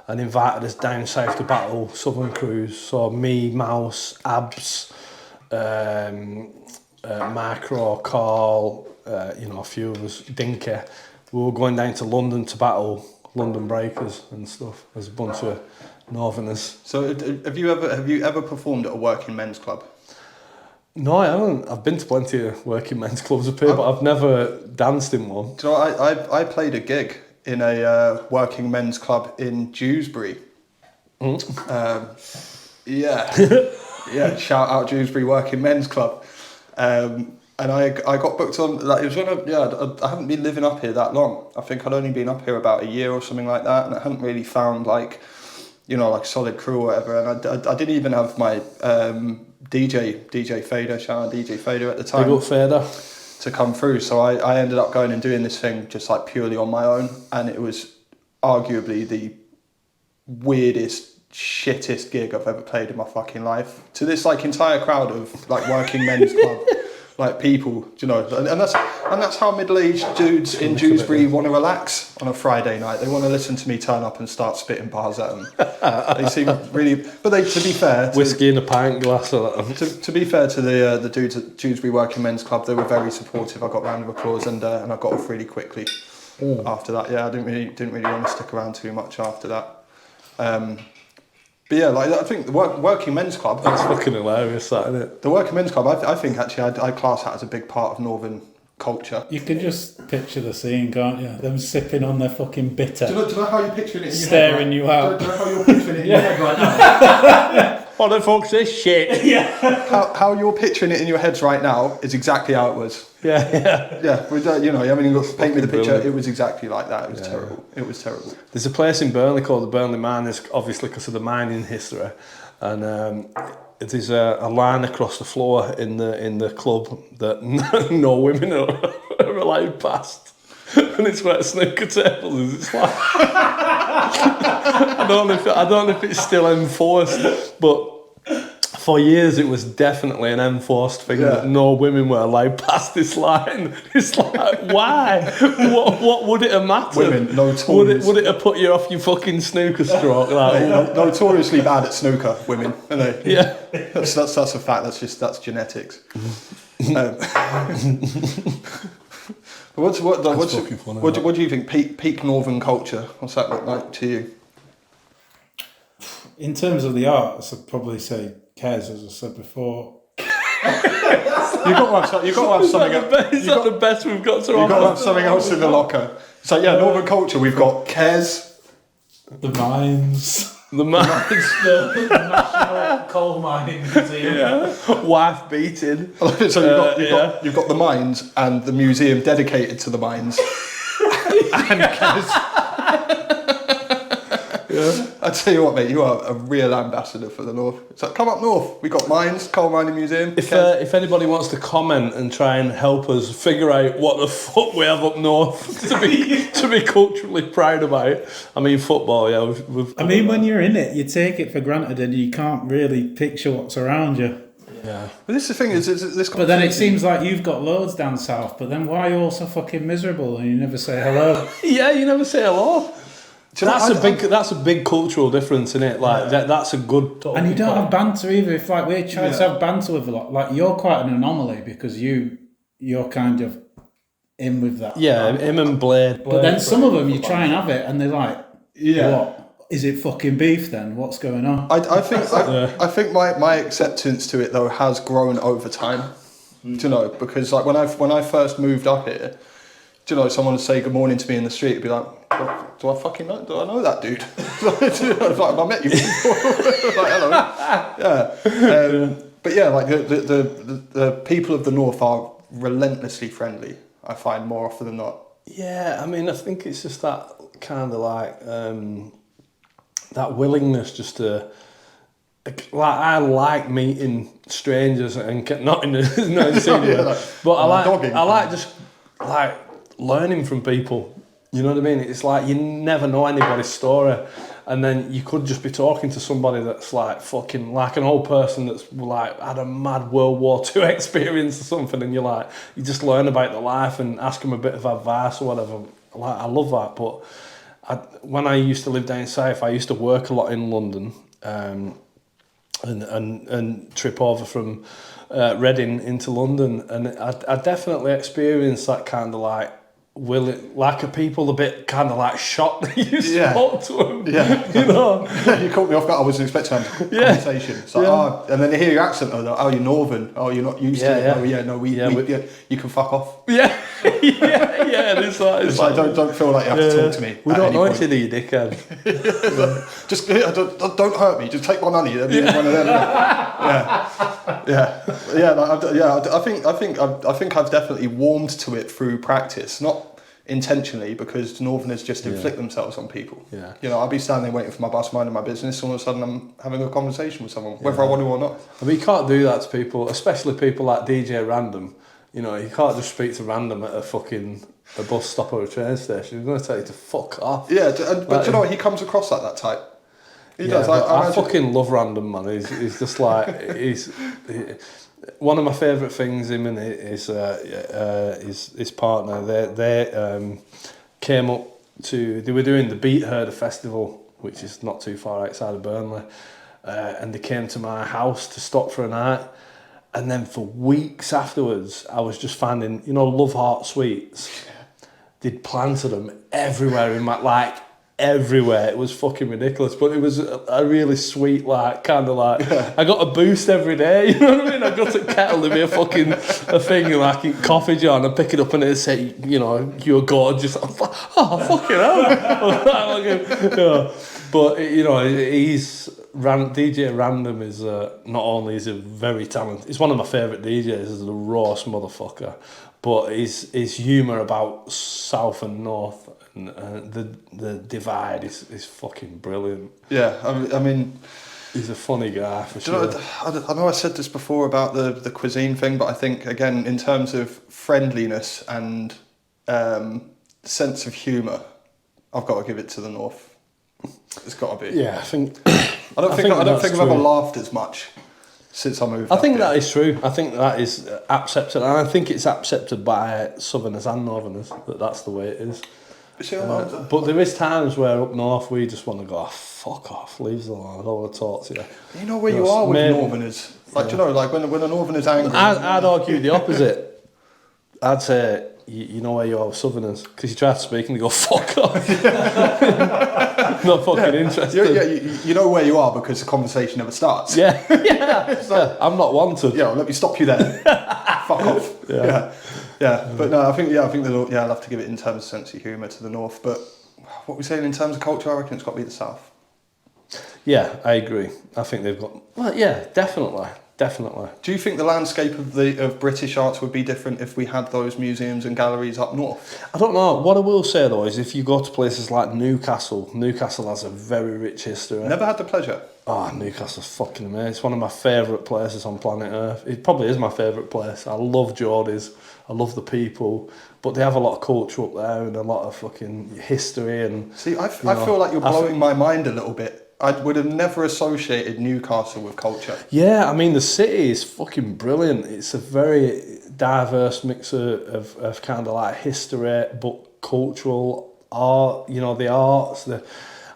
and invited us down south to battle Southern crews. So me, Mouse, Abs, Macro, Carl, you know, a few of us, Dinky. We were going down to London to battle London Breakers and stuff. There's a bunch of northerners. So have you ever performed at a working men's club? No, I haven't. I've been to plenty of working men's clubs up here, but I've never danced in one. So I played a gig in a working men's club in Dewsbury. Yeah, shout out Dewsbury Working Men's Club. And I got booked on, like, it was when I haven't been living up here that long. I think I'd only been up here about a year or something like that, and I hadn't really found like, you know, like solid crew or whatever. And I didn't even have my DJ Fader, shout out DJ Fader at the time. Big up Fader. To come through, so I ended up going and doing this thing just like purely on my own, and it was arguably the weirdest, shittest gig I've ever played in my fucking life. To this like entire crowd of like working men's club like people, do you know, and that's how middle-aged dudes in Dewsbury want to relax on a Friday night. They want to listen to me turn up and start spitting bars at them. They seem really, but to be fair, whiskey in a pint glass or that. To be fair to the dudes at Dewsbury Working Men's Club, they were very supportive. I got a round of applause and I got off really quickly after that. Yeah, I didn't really want to stick around too much after that. But yeah, like I think the Working Men's Club. That's fucking hilarious, that, isn't it? The Working Men's Club, I think actually I class that as a big part of northern culture. You can just picture the scene, can't you? Them sipping on their fucking bitter. Do you know how you're picturing it in your staring head? You out. Do you know how you're picturing it in your head right now? What the fuck's this shit? Yeah. How you're picturing it in your heads right now is exactly how it was. Yeah. You know, I mean, paint me the picture. It was exactly like that. It was terrible. It was terrible. There's a place in Burnley called the Burnley Miners, obviously because of the mining history, and it is a line across the floor in the club that no women are allowed past, and it's where snooker tables is. It's like I don't know if it's still enforced, but for years it was definitely an enforced thing that no women were allowed past this line. It's like, why? What would it have mattered? Women, notorious. Would it have put you off your fucking snooker stroke? Like, notoriously bad at snooker, women, aren't they? Yeah. That's a fact. That's genetics. What do you think? Peak northern culture. What's that look like to you? In terms of the arts, I'd probably say Kez, as I said before. You've got to have something. Is that the best we've got to offer? You've got to have something else in the locker. So yeah, northern culture. We've got Kez, the mines. The National Coal Mining Museum. Wife beating. So you've got the mines and the museum dedicated to the mines. And Kez. I tell you what, mate, you are a real ambassador for the North. It's like, come up north. We got mines, coal mining museum. If anybody wants to comment and try and help us figure out what the fuck we have up north to be culturally proud about, I mean, football, yeah. I mean, when you're in it, you take it for granted and you can't really picture what's around you. Yeah. But this is the thing is this. But then it seems like you've got loads down south. But then why are you all so fucking miserable and you never say hello? Yeah, you never say hello. That's a big cultural difference, isn't it? Like that's a good. And you don't have banter either. If like we're trying to have banter with a lot, like you're quite an anomaly because you're kind of in with that. Yeah, him and Blade. But then some of them you try and have it, and they're like, what? Is it fucking beef then? What's going on? I think my acceptance to it though has grown over time. Do you know? Because like when I first moved up here, do you know, someone would say good morning to me in the street, it'd be like, do I fucking know? Do I know that dude? Like, I met you before. Like, hello. Yeah. But yeah, like the people of the North are relentlessly friendly. I find more often than not. Yeah, I mean, I think it's just that kind of like that willingness just to. Like I like meeting strangers and not in but I like just like learning from people. You know what I mean? It's like you never know anybody's story, and then you could just be talking to somebody that's like fucking like an old person that's like had a mad World War II experience or something, and you just learn about their life and ask them a bit of advice or whatever. Like I love that. But when I used to live down south, I used to work a lot in London. And trip over from Reading into London, and I definitely experienced that kind of like people a bit kind of like shocked that you spoke to them. Yeah, you know. You caught me off guard. I wasn't expecting to have a conversation. It's like, and then they hear your accent. Oh, you're Northern. Oh, you're not used to it. Oh, yeah, no, you can fuck off. Yeah, yeah. It's like don't feel like you have to talk to me. We don't know each other, you dickhead. Just don't hurt me. Just take my money. One of them. I think I've definitely warmed to it through practice, not intentionally, because Northerners just inflict themselves on people. Yeah. You know, I'll be standing there waiting for my bus, minding my business, and all of a sudden I'm having a conversation with someone, whether I want to or not. I mean, you can't do that to people, especially people like DJ Random. You know, you can't just speak to Random at a bus stop or a train station. He's going to tell you to fuck off. Yeah, but you know what? He comes across like that type. He does. I fucking love Random, man. He's just like one of my favourite things. Him and his partner. They came up to. They were doing the Beat Herder Festival, which is not too far outside of Burnley, and they came to my house to stop for a night. And then for weeks afterwards, I was just finding, Love Heart sweets. They'd planted them everywhere in my everywhere. It was fucking ridiculous, but it was a really sweet, I got a boost every day, you know what I mean? I got a kettle, there'd be a thing like in coffee jar, and I pick it up and it'd say, you're gorgeous. I'm like, oh, fucking hell. But, DJ Random is not only is he very talented, he's one of my favourite DJs, he's a rawest motherfucker, but his humour about South and North and the divide is fucking brilliant. Yeah, I mean, he's a funny guy for sure. I know I said this before about the cuisine thing, but I think again in terms of friendliness and sense of humour, I've got to give it to the North. It's got to be. Yeah, I think. I don't think I've ever laughed as much since I moved. I think that is true. I think that is accepted, and I think it's accepted by Southerners and Northerners that that's the way it is. But there is times where up north we just want to go, fuck off, leave us alone, I don't want to talk to you. You know where you are with Northerners? Like, when a Northerner's angry. I'd argue the opposite. I'd say, you know where you are with Southerners, because you try to speak and they go, fuck off. Not fucking interested. You know where you are because the conversation never starts. Yeah. I'm not wanted. Yeah, let me stop you there. Fuck off. Yeah. But no, I think I'll have to give it in terms of sense of humour to the North. But what we're saying in terms of culture, I reckon it's got to be the South. Yeah, I agree. I think they've got. Well, yeah, definitely. definitely. Do you think the landscape of British arts would be different if we had those museums and galleries up north? I don't know. What I will say though is if you go to places like Newcastle has a very rich history. Never had the pleasure. Oh, Newcastle's fucking amazing. It's one of my favourite places on planet Earth. It probably is my favourite place. I love Geordies. I love the people. But they have a lot of culture up there and a lot of fucking history. And See, I feel like you're blowing my mind a little bit. I would have never associated Newcastle with culture. Yeah, I mean, the city is fucking brilliant. It's a very diverse mix of kind of like history, but cultural art, you know, the arts.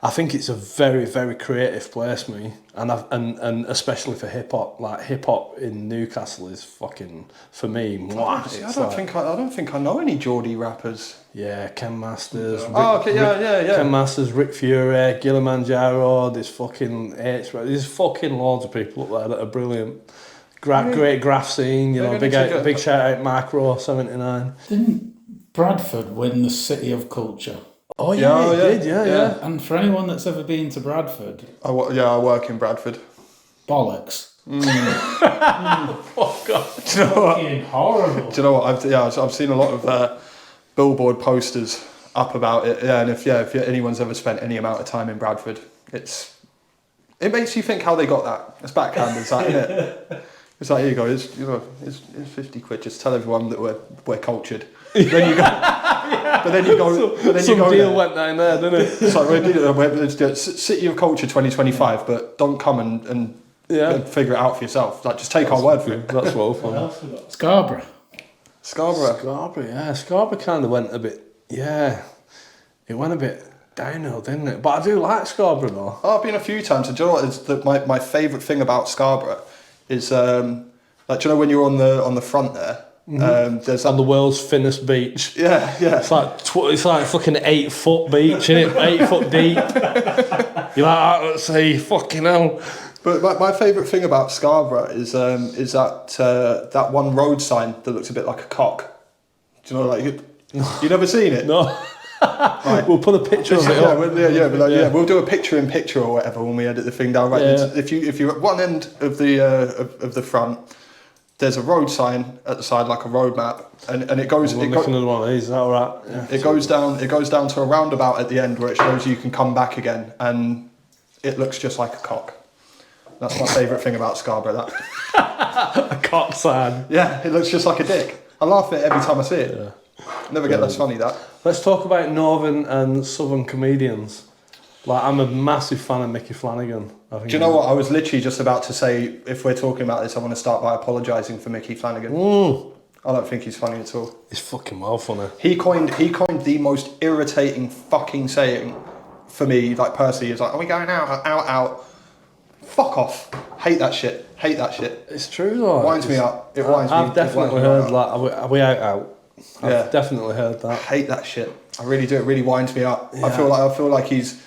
I think it's a very, very creative place, me. And especially for hip-hop. Like, hip-hop in Newcastle is fucking, for me, mwah. See, I don't think I know any Geordie rappers. Yeah, Ken Masters. Ken Masters, Rick Fury, Kilimanjaro. There's fucking there's fucking loads of people up there that are brilliant. Great graph scene, you know. Big shout out Macro 79. Didn't Bradford win the City of Culture? Oh yeah, it did. Yeah. And for anyone that's ever been to Bradford, I work in Bradford. bollocks. Oh god. Do you know what? Fucking horrible. Do you know what? I've seen a lot of billboard posters up about it. Yeah, and if anyone's ever spent any amount of time in Bradford, it makes you think how they got that. It's backhanded, isn't it? It's like, here you go. It's 50 quid. Just tell everyone that we're cultured. Then you go. But then you go. Some deal there. went down there, didn't it? It's like let's do it. City of Culture 2025, but don't come and figure it out for yourself. Like, just take our word for it. That's well fun. Scarborough. Scarborough kind of went a bit. Yeah, it went a bit downhill, didn't it? But I do like Scarborough though. Oh, I've been a few times. And do you know what? My favourite thing about Scarborough is like, do you know when you're on the front there? There's On the world's thinnest beach. yeah. It's like fucking 8 foot beach, innit? 8 foot deep. You're like, let's see, fucking hell. But my favourite thing about Scarborough is that one road sign that looks a bit like a cock. Do you know, like you never seen it? No. Right. We'll put a picture of it up. We'll do a picture or whatever when we edit the thing down. Right, Yeah. if you're at one end of the front, there's a road sign at the side, like a road map, and it goes. Another one of these. Is that all right? Yeah. It goes down to a roundabout at the end where it shows you can come back again, and it looks just like a cock. That's my favourite thing about Scarborough. A cock sign. Yeah, it looks just like a dick. I laugh at it every time I see it. Yeah. Never get less funny that. Let's talk about northern and southern comedians. Like, I'm a massive fan of Mickey Flanagan. I think. Do you know what? I was literally just about to say, if we're talking about this, I want to start by apologising for Mickey Flanagan. I don't think he's funny at all. He's fucking well funny. He coined the most irritating fucking saying for me, like personally. He's like, are we going out? Fuck off. Hate that shit. It's true though. Winds me up. It winds me up. I've definitely heard like, are we out? I've definitely heard that. Hate that shit. I really do. It really winds me up. Yeah. I feel like he's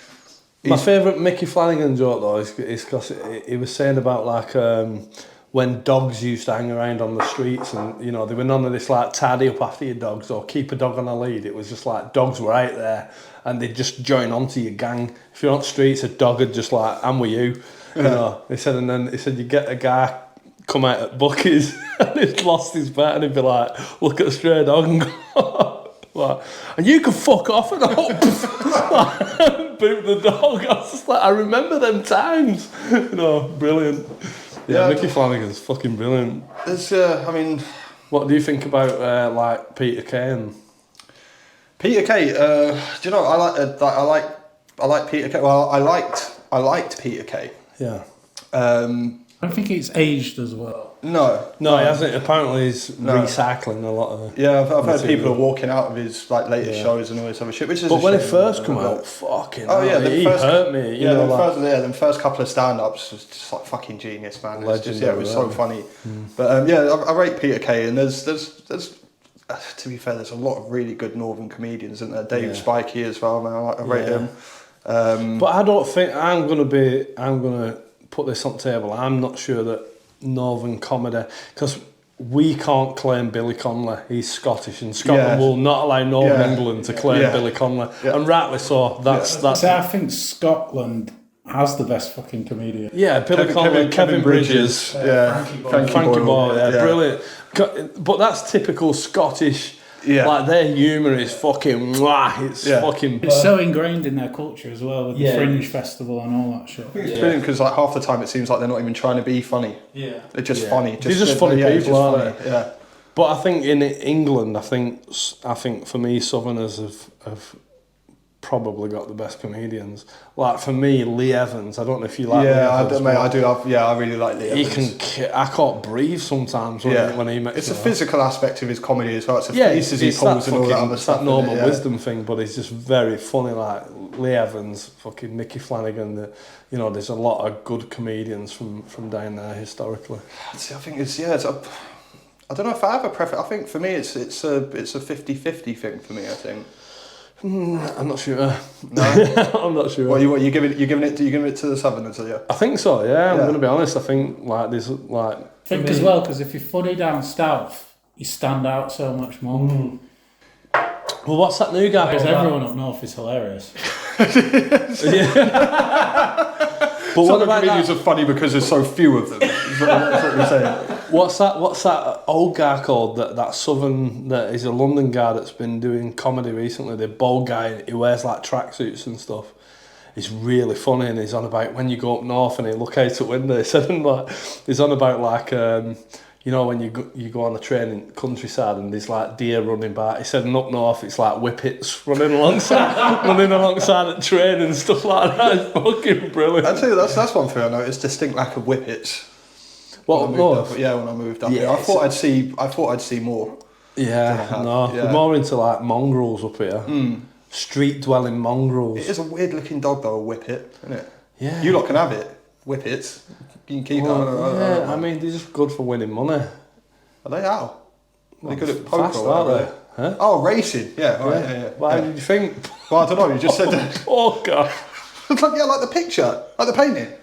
My favourite Mickey Flanagan joke though is because he was saying about like when dogs used to hang around on the streets, and you know they were none of this like tidy up after your dogs or keep a dog on a lead. It was just like dogs were out there and they'd just join onto your gang. If you're on the streets, a dog would just like, I'm with you. You know, he said you get a guy come out at Bucky's and he'd lost his bet and he'd be like, look at a stray dog and go, like, and you can fuck off and boot the dog. I was just like, I remember them times. You know, brilliant. Yeah, Mickey Flanagan's fucking brilliant. There's, what do you think about like Peter Kay? Peter Kay, do you know, I like Peter Kay. Well, I liked Peter Kay. Yeah. I don't think it's aged as well. No, he hasn't. Apparently, he's recycling a lot of it. Yeah, I've heard people are walking out of his like latest shows and all this other shit. Which is but when it first came out, fucking he hurt me. The first couple of stand-ups was just like fucking genius, man. It was so funny. But I rate Peter Kay, and there's to be fair, there's a lot of really good northern comedians, isn't there? Dave Spikey as well, man. I rate him. But I don't think I'm gonna put this on the table. I'm not sure that northern comedy, because we can't claim Billy Connolly. He's Scottish, and Scotland will not allow Northern England to claim Billy Connolly, and rightly so. That's. I think Scotland has the best fucking comedian. Yeah, Billy Connolly, Kevin Bridges. Yeah, Frankie Boyle, yeah, brilliant. But that's typical Scottish. Yeah. Like their humour is fucking mwah. It's fucking. It's so ingrained in their culture as well, with the Fringe Festival and all that shit. It's brilliant because like half the time it seems like they're not even trying to be funny. Yeah, They're just funny. They're just funny people, aren't they? Yeah. But I think in England, I think for me, Southerners have probably got the best comedians. Like for me, Lee Evans. I don't know if you like. Yeah, Lee Evans, I do. I really like Lee Evans. I can't breathe sometimes when he makes. It's a physical aspect of his comedy as well. It's the faces he pulls and all that other stuff. That normal wisdom thing, but he's just very funny. Like Lee Evans, fucking Mickey Flanagan. There's a lot of good comedians from down there historically. See, I think I don't know if I have a preference. I think for me it's a 50-50 thing for me. I think. I'm not sure. No, I'm not sure. What you giving it to the Southerners? Are you? I think so. Yeah, I'm going to be honest. I think there's like. I think as well because if you're funny down south, you stand out so much more. Well, what's that new guy? Because everyone up north is hilarious. But what about comedians are funny because there's so few of them. That's what you're saying. What's that old guy called? That southern, that is a London guy that's been doing comedy recently. The bald guy, he wears like tracksuits and stuff. He's really funny, and he's on about when you go up north and you look out the window. He's on about when you go on a train in countryside and there's like deer running by. He said, up north it's like whippets running alongside a train and stuff like that. It's fucking brilliant. I tell you, that's one thing I noticed: distinct lack of whippets. What north? When I moved up here, I thought I'd see more. Yeah, we're more into like mongrels up here. Street dwelling mongrels. It is a weird looking dog though, a whippet, isn't it? Yeah. You lot can have it. Whippets. You can keep it. I mean, they're just good for winning money. Are they how? They're good at poker, fast, aren't they? Huh? Oh, racing. Yeah. Right, yeah. Why did you think? Well, I don't know. You just said that. Poker. like the picture, like the painting.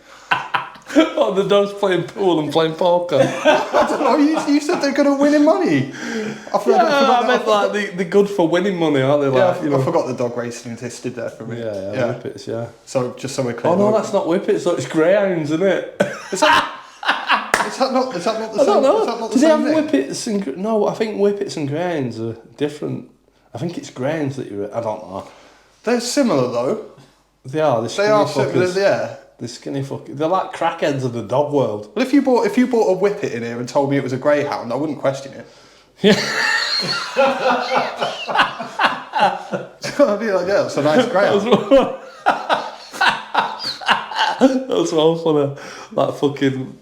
Oh, the dog's playing pool and playing poker. I don't know. You said they're good at winning money. I meant like they're good for winning money, aren't they? Like, I forgot the dog racing existed there for me. Yeah. Whippets, yeah. So just so we're clear. Oh no, that's not whippets. It's greyhounds, isn't it? Is that not the same? I don't know. Do they have whippets and no? I think whippets and greyhounds are different. I think it's greyhounds that you're. I don't know. They're similar though. They are. They are similar. Yeah. The skinny fuckers. They're like crackheads of the dog world. Well, if you bought a whippet in here and told me it was a greyhound, I wouldn't question it. Yeah. I'd be like, yeah, it's a nice greyhound. That's all funny. Like fucking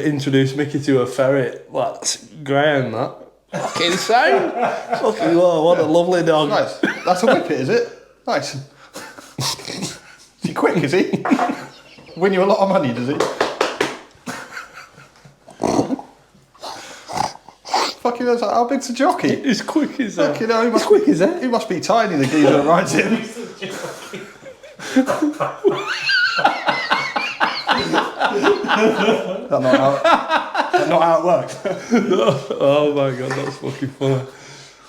introduce Mickey to a ferret. Like, that's greyhound, that. Fucking sound. Fucking, what a lovely dog. Nice. That's a whippet, is it? Nice. Is he quick, is he? Win you a lot of money, does he? Fucking hell, how big's a jockey? He's quick as that. Fucking hell, He's quick as that. He must be tiny, the geezer that rides him. That's not how it works. Oh my god, that's fucking funny.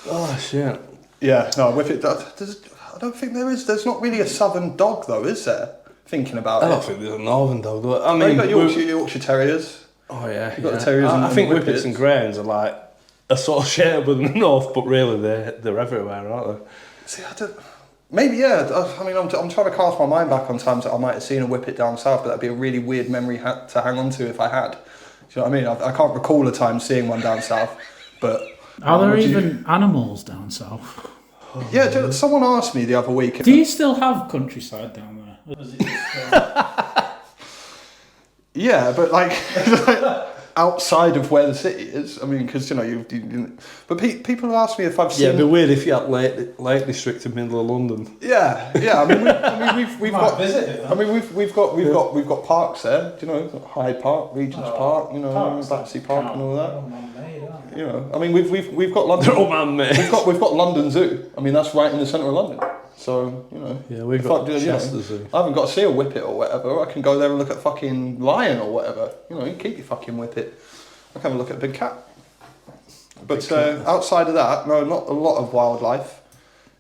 Oh shit. Yeah, no, whippet. I don't think there is. There's not really a southern dog though, is there? Thinking about I it. don't think there's a northern dog though. I mean, you've got Yorkshire Terriers. Oh yeah, You've got the terriers I think and whippets and greyhounds are like associated with the north, but really they're everywhere, aren't they? See, I don't. Maybe yeah. I mean, I'm trying to cast my mind back on times that I might have seen a whippet down south, but that'd be a really weird memory to hang on to if I had. Do you know what I mean? I can't recall a time seeing one down south, but. Are there even animals down south? Yeah, someone asked me the other week. Do you still have countryside down there? Yeah, but like outside of where the city is. I mean, because but people have asked me if I've seen. Yeah, it'd be weird if you had Lake District in the middle of London. Yeah. I mean, we've got. I mean, we've got parks there. Do you know, Hyde Park, Regent's Park. You know, Battersea Park and all that. You know, I mean, we've got London. They're all man-made. We've got London Zoo. I mean, that's right in the centre of London. So Yeah, we've got Chester Zoo. I haven't got to see a whippet or whatever. I can go there and look at fucking lion or whatever. You can keep your fucking whippet. I can have a look at a big cat. But outside of that, no, not a lot of wildlife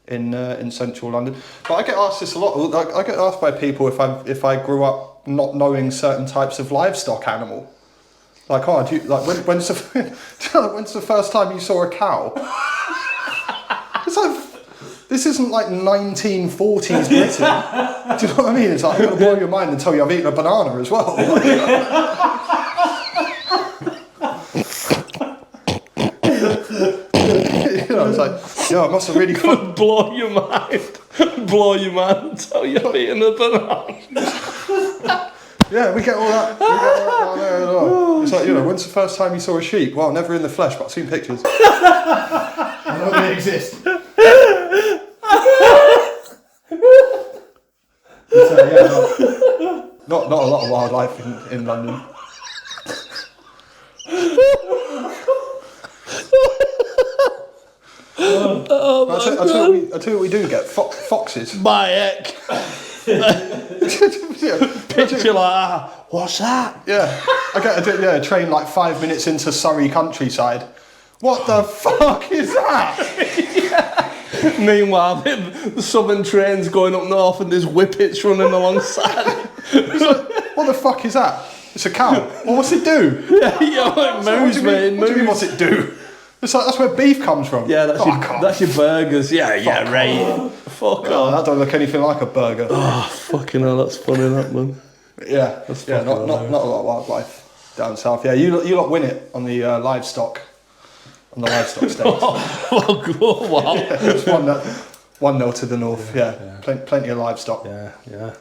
in central London. But I get asked this a lot. Like, I get asked by people if I grew up not knowing certain types of livestock animal. Like, oh, when's the first time you saw a cow? It's like, this isn't like 1940s Britain. Do you know what I mean? It's like, I'm going to blow your mind and tell you I've eaten a banana as well. You know, it's like, I must have really blow your mind and tell you I've eaten a banana. Yeah, we get all that. Down there as well. It's like, when's the first time you saw a sheep? Well, never in the flesh, but I've seen pictures. I know they exist. So, not a lot of wildlife in London. I'll tell you what we do get. Foxes. My heck. Picture like that. What's that? Yeah. I get a train like 5 minutes into Surrey countryside. What the fuck is that? Meanwhile, the southern train's going up north and there's whippets running alongside. Like, what the fuck is that? It's a cow. Well, what's it do? Yeah, like moves, mate. What do you mean, what's it do? It's like, that's where beef comes from. Yeah, that's your burgers. Yeah, right. Fuck Oh, off. that don't look anything like a burger. Oh, fucking hell, that's funny, that one. Yeah, That's not fucking a lot of wildlife down south. Yeah, you lot win it on the livestock. On the livestock stakes. Oh, wow. Yeah, it's 1-0 to the north. Yeah. Plenty of livestock. Yeah.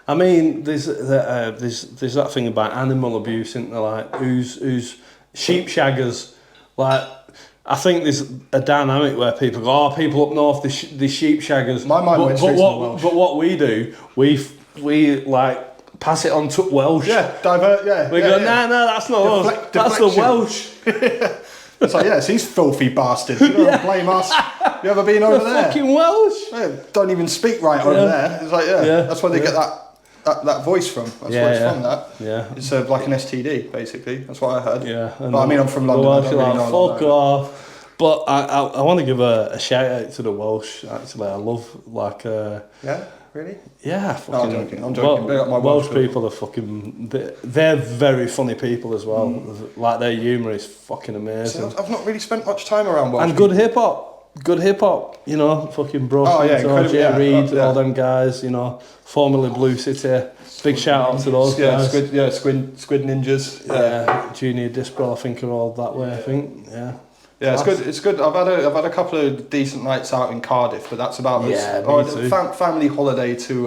I mean, there's that thing about animal abuse, isn't there? Like, who's sheep shaggers. Like, I think there's a dynamic where people go, people up north, the sheep shaggers. My mind went straight to the Welsh. But what we do, we like pass it on to Welsh. Yeah, divert. Yeah. We go, no, that's not us. That's the Welsh. It's like, it's these filthy bastards. You don't blame us. You ever been over there? Fucking Welsh. Yeah, don't even speak right over there. It's like, that's where they get that voice from. That's where it's from. That. Yeah. It's like an STD, basically. That's what I heard. Yeah. But I mean, I'm from London. I don't really know fuck off. But I want to give a shout out to the Welsh. Actually, I love like. Yeah. Really? Yeah, fucking. I'm joking. My Welsh people are fucking. They're very funny people as well. Like, their humour is fucking amazing. See, I've not really spent much time around Welsh. And good hip hop, fucking bro. Jay Reed, all them guys. Formerly Blue City. Big shout out to those guys. Squid Ninjas. Yeah, Junior Disbro, I think, are all that way. I think. Yeah. Yeah, it's good. It's good. I've had a couple of decent nights out in Cardiff, but that's about family holiday to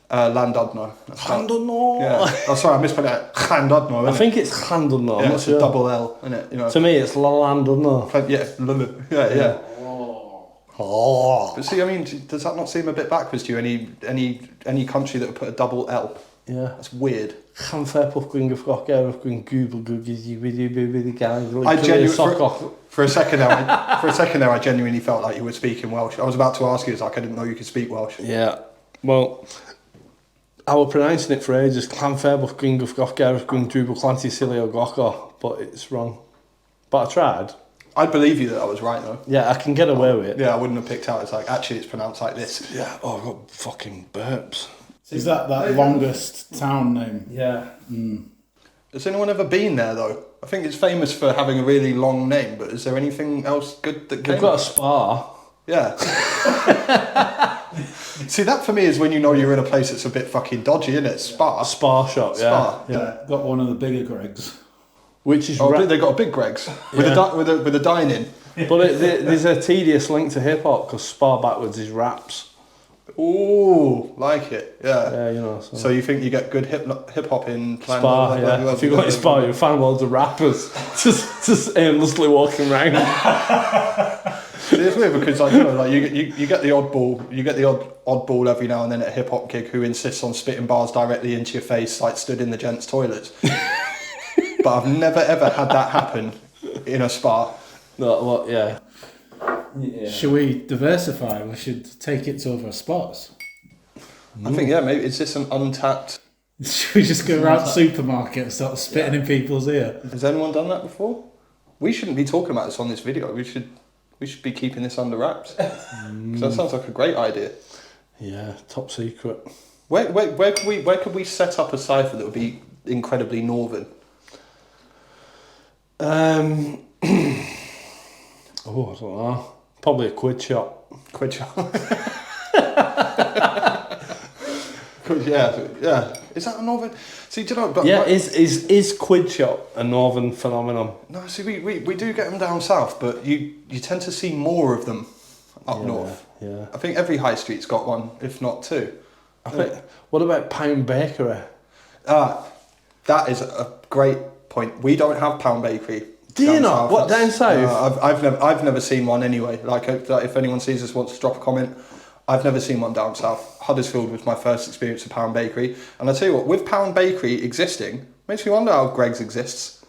Llandudno. Llandudno. Yeah. Oh, sorry, I mispronounced it. Llandudno. I think it's Llandudno. Yeah, it's a double L, isn't it? To me, it's Llandudno. Yeah. Oh. But see, I mean, does that not seem a bit backwards to you? Any country that would put a double L? Yeah. That's weird. For a second there, I genuinely felt like you were speaking Welsh. I was about to ask you, I didn't know you could speak Welsh. Yeah, well, I was pronouncing it for ages, but it's wrong. But I tried. I believe you that I was right though. Yeah, I can get away with it. Yeah, I wouldn't have picked out. It's like, actually, it's pronounced like this. Yeah. Oh, I've got fucking burps. Is that longest town name? Yeah. Has anyone ever been there though? I think it's famous for having a really long name, but is there anything else good that came? They've got a spa. Yeah. See, that for me is when you know you're in a place that's a bit fucking dodgy, isn't it? Spa. A spa shop, Spa. Yeah. Got one of the bigger Gregs. Which is they got a big Greg's with a dine-in. But there's a tedious link to hip hop because spa backwards is raps. Ooh, like it, yeah. Yeah, So you think you get good hip hop in Spa? Yeah. If you go to Spa, you'll find loads of rappers just aimlessly walking around. It's weird because you get the oddball every now and then at a hip hop gig who insists on spitting bars directly into your face, like stood in the gents' toilets. But I've never ever had that happen in a spa. No, what? Yeah. Should we diversify? We should take it to other spots. I think maybe it's just an untapped. Should we just go around supermarket and start spitting in people's ear? Has anyone done that before? We shouldn't be talking about this on this video. We should We should be keeping this under wraps. 'Cause that sounds like a great idea. Yeah, top secret. Where could we set up a cipher that would be incredibly northern? Oh, I don't know. Probably a quid shop. Quid shop. Yeah. Is that a northern? See, do you know? But Yeah, is quid shop a northern phenomenon? No, see, we do get them down south, but you tend to see more of them up north. Yeah. I think every high street's got one, if not two. I think. What about Pound Bakery? That is a great point. We don't have Pound Bakery. Do you down not? south. What, down south? I've never seen one anyway. Like, if anyone sees this, wants to drop a comment, I've never seen one down south. Huddersfield was my first experience of Pound Bakery, and I tell you what, with Pound Bakery existing, makes me wonder how Greggs exists.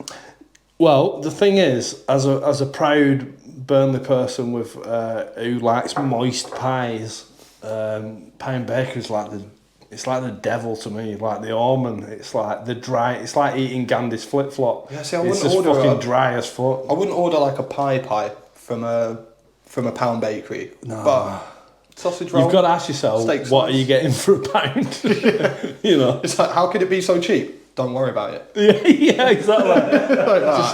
Well, the thing is, as a proud Burnley person with who likes moist pies, Pound Bakery's like the devil to me. Like the almond, it's like the dry. It's like eating Gandhi's flip flop. Yeah, see, I it's wouldn't just order fucking dry as fuck. I wouldn't order like a pie from a Pound Bakery, but sausage roll. You've got to ask yourself, steak what slice. are you getting for a pound? You know. It's like, how could it be so cheap? Don't worry about it. Yeah, exactly.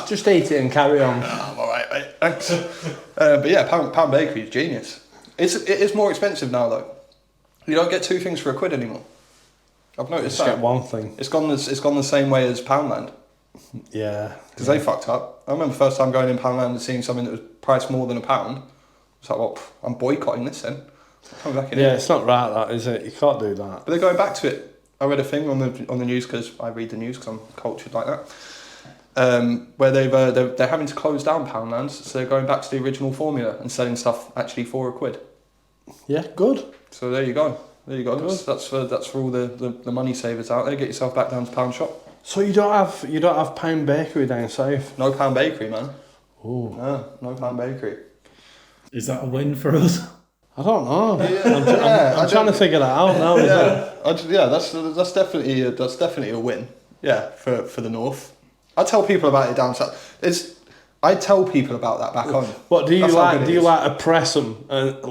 just eat it and carry on. I'm all right, mate. Thanks. But yeah, Pound Bakery is genius. It is more expensive now though. You don't get two things for £1 anymore. I've noticed Just that. get one thing. It's gone the same way as Poundland. Yeah. Because they fucked up. I remember first time going in Poundland and seeing something that was priced more than £1. It's like, well, I'm boycotting this then. Coming back in Yeah, here. it's not right, that, is it? You can't do that. But they're going back to it. I read a thing on the news, because I read the news because I'm cultured like that. Where they're having to close down Poundlands, so they're going back to the original formula and selling stuff actually for £1. Yeah, good. So there you go. That's for all the money savers out there. Get yourself back down to Pound Shop. So you don't have Pound Bakery down south? No Pound Bakery, man. Oh. No Pound Bakery. Is that a win for us? I don't know. Yeah. I'm trying to figure that out now. That's definitely a win. Yeah, for the north. I tell people about it down south. I tell people about that back home. What do you That's how like? good Do it you is. like oppress them and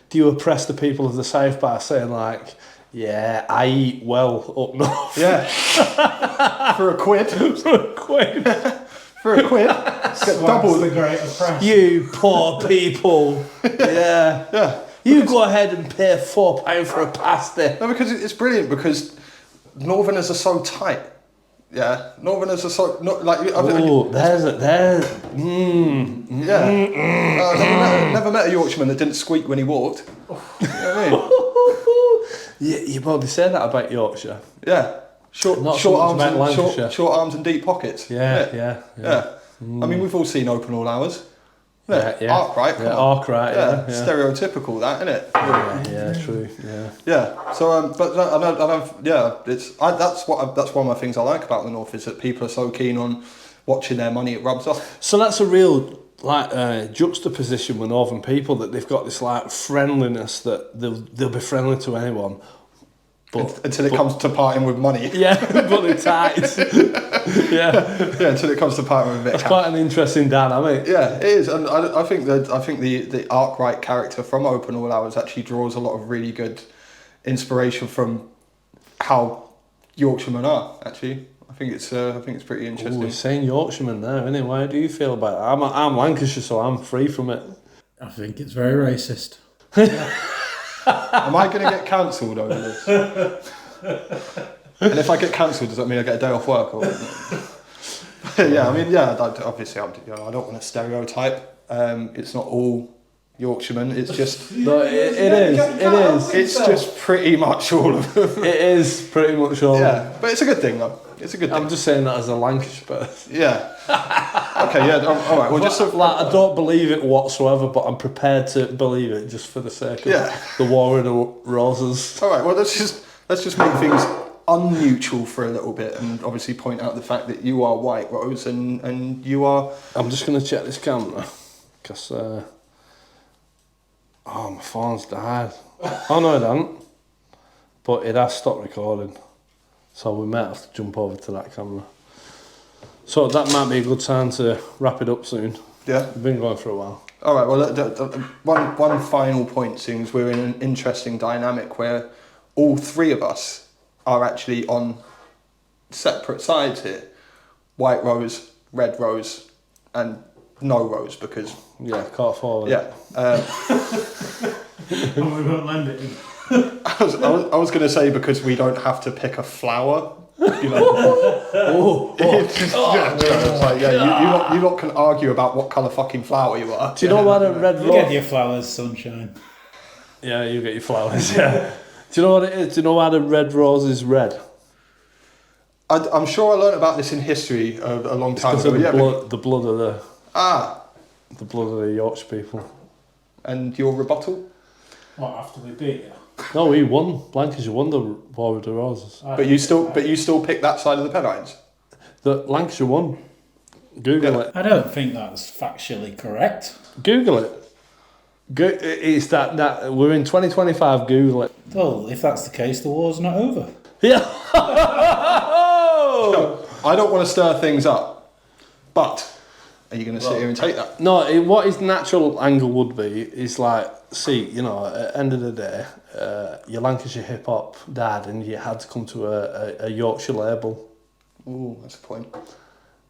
do you oppress the people of the south by saying like, yeah, I eat well up north? Yeah. For £1. For £1. For £1. Get double the great oppress. You poor people. Yeah. Yeah. You go ahead and pay £4 for a pasty. No, because it's brilliant, because Northerners are so tight. Yeah. Northerners are so Oh, Yeah. Never met a Yorkshireman that didn't squeak when he walked. You know what I mean? Yeah, you probably say that about Yorkshire. Yeah. Short Not so much arms about and Lancashire. short arms and deep pockets. Yeah. I mean, we've all seen Open All Hours. Yeah. Arkwright, come on. Arkwright, Yeah, yeah. stereotypical, that, isn't it? Yeah, true. Yeah. Yeah. So, that's one of the things I like about the North, is that people are so keen on watching their money. It rubs off. So that's a real juxtaposition with northern people, that they've got this like friendliness that they'll be friendly to anyone. Until it comes to parting with money. Yeah, but they're tight. Yeah. Yeah, until it comes to parting with a bit. That's quite an interesting dynamic. Yeah, it is, and I think the Arkwright character from Open All Hours actually draws a lot of really good inspiration from how Yorkshiremen are. Actually, I think it's pretty interesting. We're saying Yorkshireman now, isn't it? How do you feel about it? I'm Lancashire, so I'm free from it. I think it's very racist. Am I going to get cancelled over this? And if I get cancelled, does that mean I get a day off work? Or yeah, I mean, obviously, I don't want to stereotype. It's not all Yorkshiremen. It's just No, it is. it's just pretty much all of them. It is pretty much all. Yeah, but it's a good thing though. It's a good thing. I'm just saying that as a Lancashire person. Yeah. Okay. Yeah. All right. Well, just so, I don't believe it whatsoever, but I'm prepared to believe it just for the sake of the War of the Roses. all right. Well, let's just make things unneutral for a little bit, and obviously point out the fact that you are white, Rose, and you are. I'm just going to check this camera because my phone's died. Oh no, it hasn't. But it has stopped recording, so we might have to jump over to that camera. So that might be a good time to wrap it up soon. Yeah. We've been going for a while. All right. Well, one final point, seems we're in an interesting dynamic where all three of us are actually on separate sides here: white rose, red rose, and no rose because Yeah, can't afford it. yeah. We won't lend it in. I was going to say because we don't have to pick a flower. You know. You lot can argue about what colour fucking flower you are. Do you know why the red You get rose? your flowers, sunshine. Yeah, you get your flowers. Yeah. Do you know what it is? Do you know why the red rose is red? I'm sure I learned about this in history a long time Because ago. of the Yeah, blood, the blood of the blood of the Yorkshire people. and your rebuttal? What, after we beat you? No, he won. Lancashire won the War of the Roses. But you still pick that side of the Pennines. The Lancashire won. Google it. I don't think that's factually correct. Google it. It's that we're in 2025. Google it. Well, if that's the case, the war's not over. Yeah. No, I don't want to stir things up, but are you going to sit here and take that? No, what his natural angle would be is like, see, you know, at the end of the day, your Lancashire hip hop died, and you had to come to a Yorkshire label. Ooh, that's a point.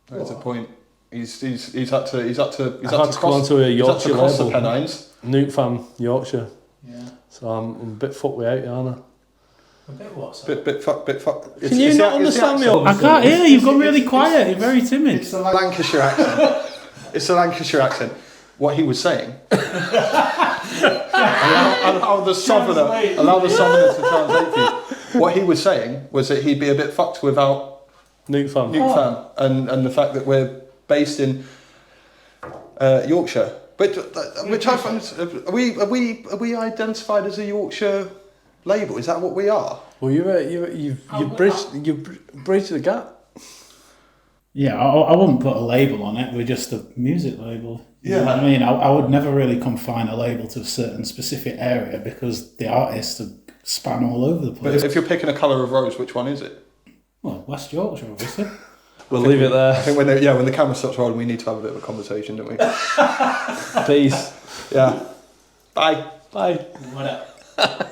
That's a point. He's had to come onto a Yorkshire cross the label. Pennines. Nuke Fam Yorkshire. Yeah. So I'm a bit fucked without you, aren't I? A bit what, sorry? Bit fuck. Can you not understand me? I can't hear you. You've gone really quiet. You're very timid. It's a Lancashire accent. It's a Lancashire accent. What he was saying. allow the southerner to translate for you. What he was saying was that he'd be a bit fucked without Nuke Fam. Nuke Fam and the fact that we're based in Yorkshire. But which I find, are we identified as a Yorkshire label? Is that what we are? Well, you bridged the gap. Yeah, I wouldn't put a label on it. We're just a music label. You know what I mean? I would never really confine a label to a certain specific area because the artists span all over the place. But if you're picking a colour of rose, which one is it? Well, West Yorkshire, obviously. We'll leave it there. I think when the camera stops rolling, we need to have a bit of a conversation, don't we? Peace. Yeah. Bye. Bye. What up?